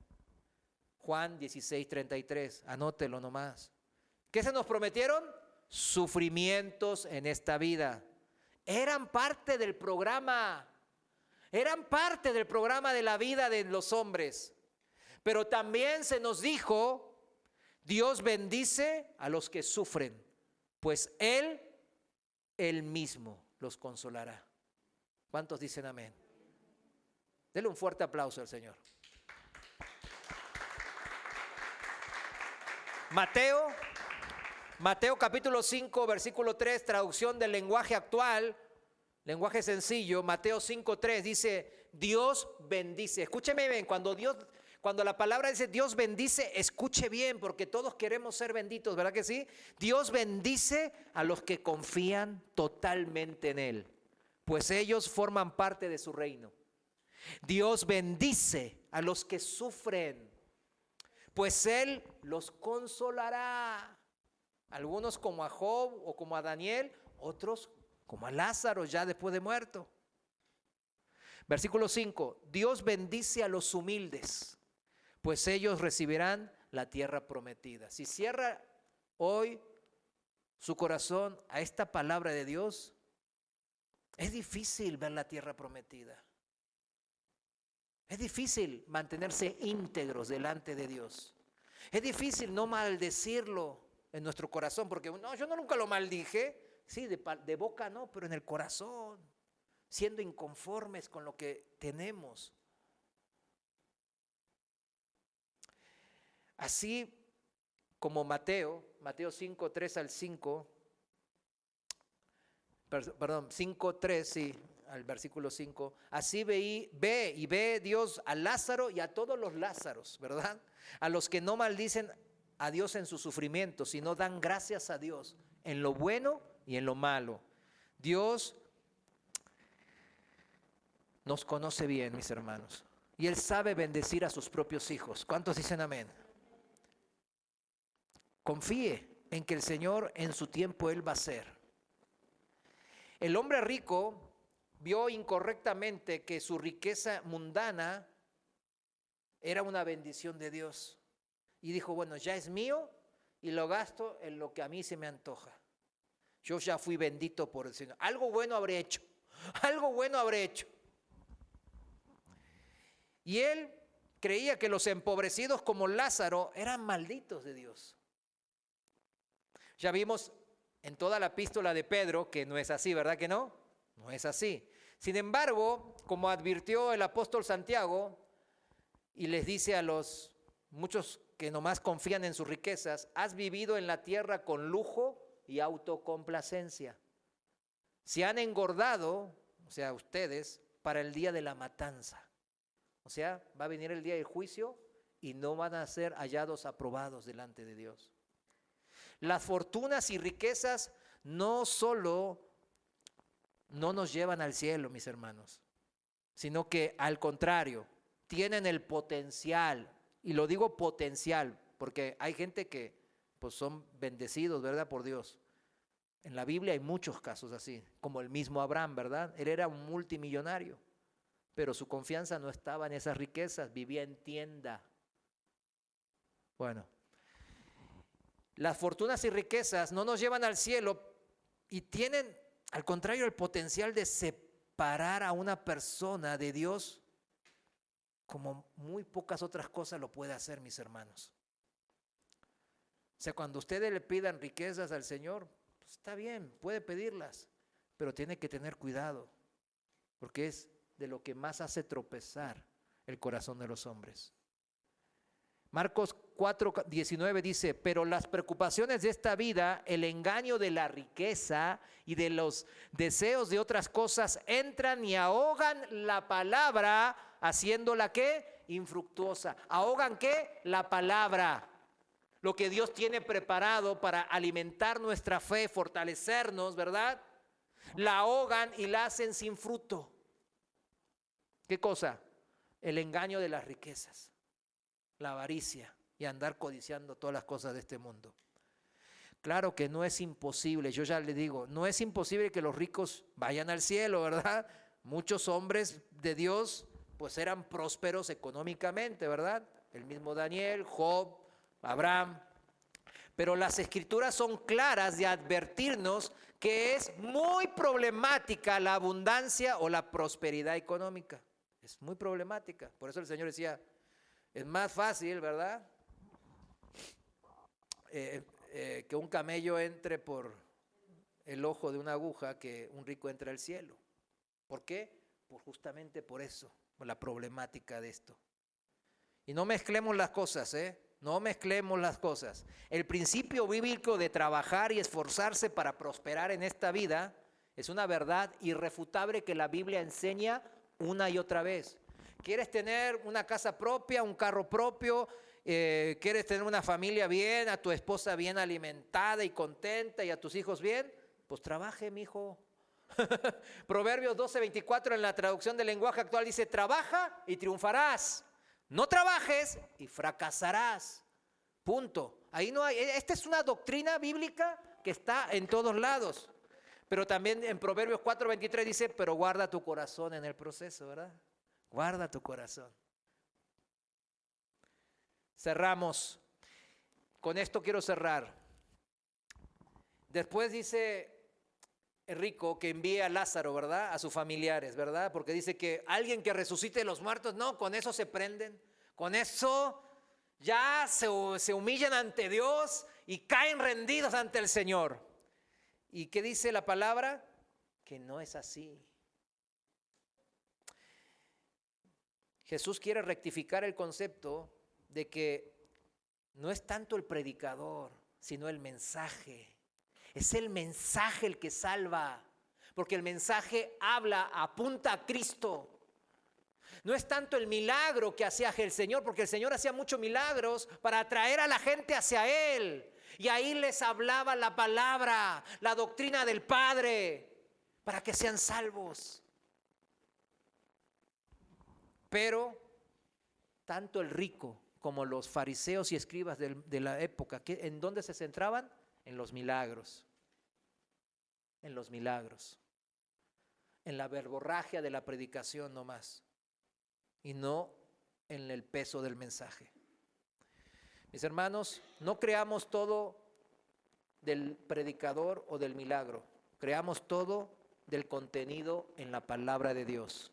Juan 16:33, anótelo nomás. ¿Qué se nos prometieron? Sufrimientos en esta vida. Eran parte del programa, eran parte del programa de la vida de los hombres. Pero también se nos dijo, Dios bendice a los que sufren, pues Él mismo los consolará. ¿Cuántos dicen amén? Denle un fuerte aplauso al Señor. Mateo capítulo 5, versículo 3, traducción del lenguaje actual, lenguaje sencillo. Mateo 5:3 dice, Dios bendice. Escúcheme bien, cuando la palabra dice Dios bendice, escuche bien, porque todos queremos ser benditos, ¿verdad que sí? Dios bendice a los que confían totalmente en Él, pues ellos forman parte de su reino. Dios bendice a los que sufren, pues Él los consolará. Algunos como a Job o como a Daniel, otros como a Lázaro ya después de muerto. Versículo 5, Dios bendice a los humildes, pues ellos recibirán la tierra prometida. Si cierra hoy su corazón a esta palabra de Dios, es difícil ver la tierra prometida. Es difícil mantenerse íntegros delante de Dios. Es difícil no maldecirlo en nuestro corazón, porque no, yo nunca lo maldije. Sí, de boca no, pero en el corazón, siendo inconformes con lo que tenemos. Así como Mateo 5, 3 al 5, perdón, 5, 3, sí, al versículo 5, así ve Dios a Lázaro y a todos los Lázaros, ¿verdad? A los que no maldicen a Dios en su sufrimiento, sino dan gracias a Dios en lo bueno y en lo malo. Dios nos conoce bien, mis hermanos, y Él sabe bendecir a sus propios hijos. ¿Cuántos dicen amén? Confíe en que el Señor en su tiempo Él va a hacer. El hombre rico vio incorrectamente que su riqueza mundana era una bendición de Dios. Y dijo, bueno, ya es mío y lo gasto en lo que a mí se me antoja. Yo ya fui bendito por el Señor. Algo bueno habré hecho. Algo bueno habré hecho. Y él creía que los empobrecidos como Lázaro eran malditos de Dios. Ya vimos en toda la epístola de Pedro que no es así, ¿verdad que no? No es así. Sin embargo, como advirtió el apóstol Santiago, y les dice a los muchos que nomás confían en sus riquezas, has vivido en la tierra con lujo y autocomplacencia. Se han engordado, o sea, ustedes, para el día de la matanza. O sea, va a venir el día del juicio y no van a ser hallados aprobados delante de Dios. Las fortunas y riquezas no solo no nos llevan al cielo, mis hermanos, sino que al contrario, tienen el potencial, y lo digo potencial, porque hay gente que pues son bendecidos, ¿verdad?, por Dios. En la Biblia hay muchos casos así, como el mismo Abraham, ¿verdad? Él era un multimillonario, pero su confianza no estaba en esas riquezas, vivía en tienda. Bueno, las fortunas y riquezas no nos llevan al cielo y tienen, al contrario, el potencial de separar a una persona de Dios como muy pocas otras cosas lo puede hacer, mis hermanos. O sea, cuando ustedes le pidan riquezas al Señor, pues está bien, puede pedirlas, pero tiene que tener cuidado, porque es de lo que más hace tropezar el corazón de los hombres. Marcos 4:19 dice, pero las preocupaciones de esta vida, el engaño de la riqueza y de los deseos de otras cosas entran y ahogan la palabra, haciéndola ¿qué? Infructuosa. ¿Ahogan qué? La palabra. Lo que Dios tiene preparado para alimentar nuestra fe, fortalecernos, ¿verdad? La ahogan y la hacen sin fruto. ¿Qué cosa? El engaño de las riquezas, la avaricia y andar codiciando todas las cosas de este mundo. Claro que no es imposible, yo ya le digo, no es imposible que los ricos vayan al cielo, ¿verdad? Muchos hombres de Dios pues eran prósperos económicamente, ¿verdad? El mismo Daniel, Job, Abraham. Pero las escrituras son claras de advertirnos que es muy problemática la abundancia o la prosperidad económica. Es muy problemática. Por eso el Señor decía, es más fácil, ¿verdad? Que un camello entre por el ojo de una aguja que un rico entre al cielo. ¿Por qué? Pues justamente por eso, por la problemática de esto. Y no mezclemos las cosas, no mezclemos las cosas. El principio bíblico de trabajar y esforzarse para prosperar en esta vida es una verdad irrefutable que la Biblia enseña una y otra vez. ¿Quieres tener una casa propia, un carro propio? ¿Quieres tener una familia bien, a tu esposa bien alimentada y contenta y a tus hijos bien? Pues trabaje, mijo. Proverbios 12:24 en la traducción del lenguaje actual dice, trabaja y triunfarás. No trabajes y fracasarás. Punto. Ahí no hay. Esta es una doctrina bíblica que está en todos lados. Pero también en Proverbios 4:23 dice, pero guarda tu corazón en el proceso, ¿verdad? Guarda tu corazón. Cerramos. Con esto quiero cerrar. Después dice el rico que envíe a Lázaro, ¿verdad? A sus familiares, ¿verdad? Porque dice que alguien que resucite de los muertos, no, con eso se prenden. Con eso ya se humillan ante Dios y caen rendidos ante el Señor. ¿Y qué dice la palabra? Que no es así. Jesús quiere rectificar el concepto de que no es tanto el predicador, sino el mensaje. Es el mensaje el que salva, porque el mensaje habla, apunta a Cristo. No es tanto el milagro que hacía el Señor, porque el Señor hacía muchos milagros para atraer a la gente hacia Él. Y ahí les hablaba la palabra, la doctrina del Padre, para que sean salvos. Pero tanto el rico como los fariseos y escribas de la época, ¿en dónde se centraban? En los milagros. En los milagros. En la verborragia de la predicación nomás. Y no en el peso del mensaje. Mis hermanos, no creamos todo del predicador o del milagro. Creamos todo del contenido en la palabra de Dios.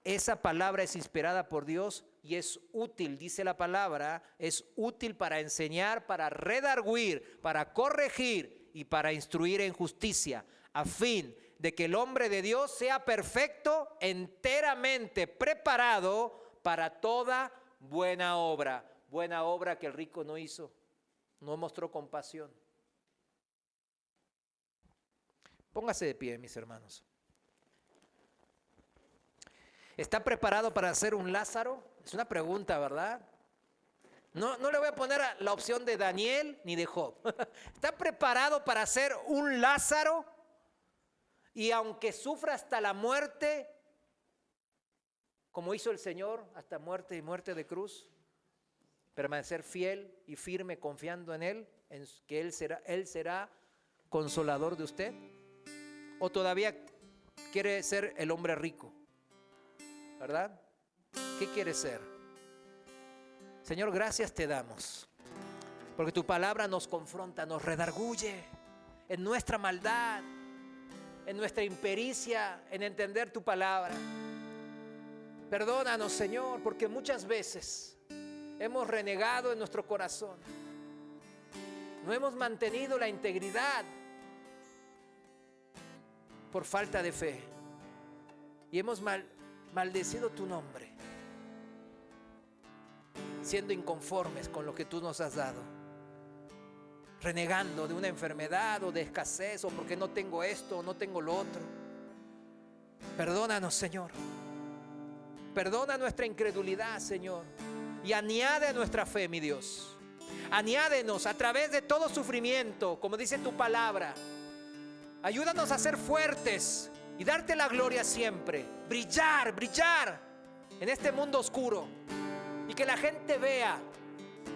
Esa palabra es inspirada por Dios y es útil, dice la palabra, es útil para enseñar, para redarguir, para corregir y para instruir en justicia, a fin de que el hombre de Dios sea perfecto, enteramente preparado para toda buena obra. Buena obra que el rico no hizo, no mostró compasión. Póngase de pie, mis hermanos. ¿Está preparado para ser un Lázaro? Es una pregunta, ¿verdad? No le voy a poner la opción de Daniel ni de Job. Está preparado para ser un Lázaro y aunque sufra hasta la muerte, como hizo el Señor, hasta muerte y muerte de cruz, permanecer fiel y firme confiando en Él, en que Él será consolador de usted. ¿O todavía quiere ser el hombre rico? ¿Verdad? ¿Qué quiere ser? Señor, gracias te damos, porque tu palabra nos confronta, nos redarguye en nuestra maldad, en nuestra impericia, en entender tu palabra. Perdónanos, Señor, porque muchas veces hemos renegado en nuestro corazón. No hemos mantenido la integridad por falta de fe y hemos maldecido tu nombre, siendo inconformes con lo que tú nos has dado, renegando de una enfermedad o de escasez, o porque no tengo esto o no tengo lo otro. Perdónanos, Señor. Perdona nuestra incredulidad, Señor, y añade a nuestra fe, mi Dios. Añádenos a través de todo sufrimiento, como dice tu palabra. Ayúdanos a ser fuertes y darte la gloria siempre. Brillar en este mundo oscuro. Y que la gente vea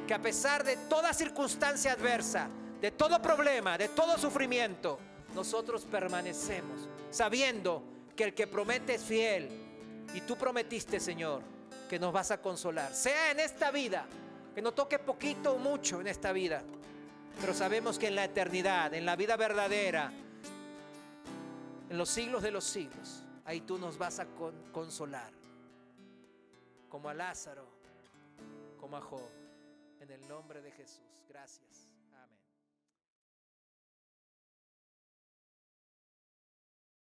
que a pesar de toda circunstancia adversa, de todo problema, de todo sufrimiento, nosotros permanecemos sabiendo que el que promete es fiel. Y tú prometiste, Señor, que nos vas a consolar, sea en esta vida, que nos toque poquito o mucho en esta vida, pero sabemos que en la eternidad, en la vida verdadera, en los siglos de los siglos, ahí tú nos vas a consolar, como a Lázaro, como a Job, en el nombre de Jesús. Gracias.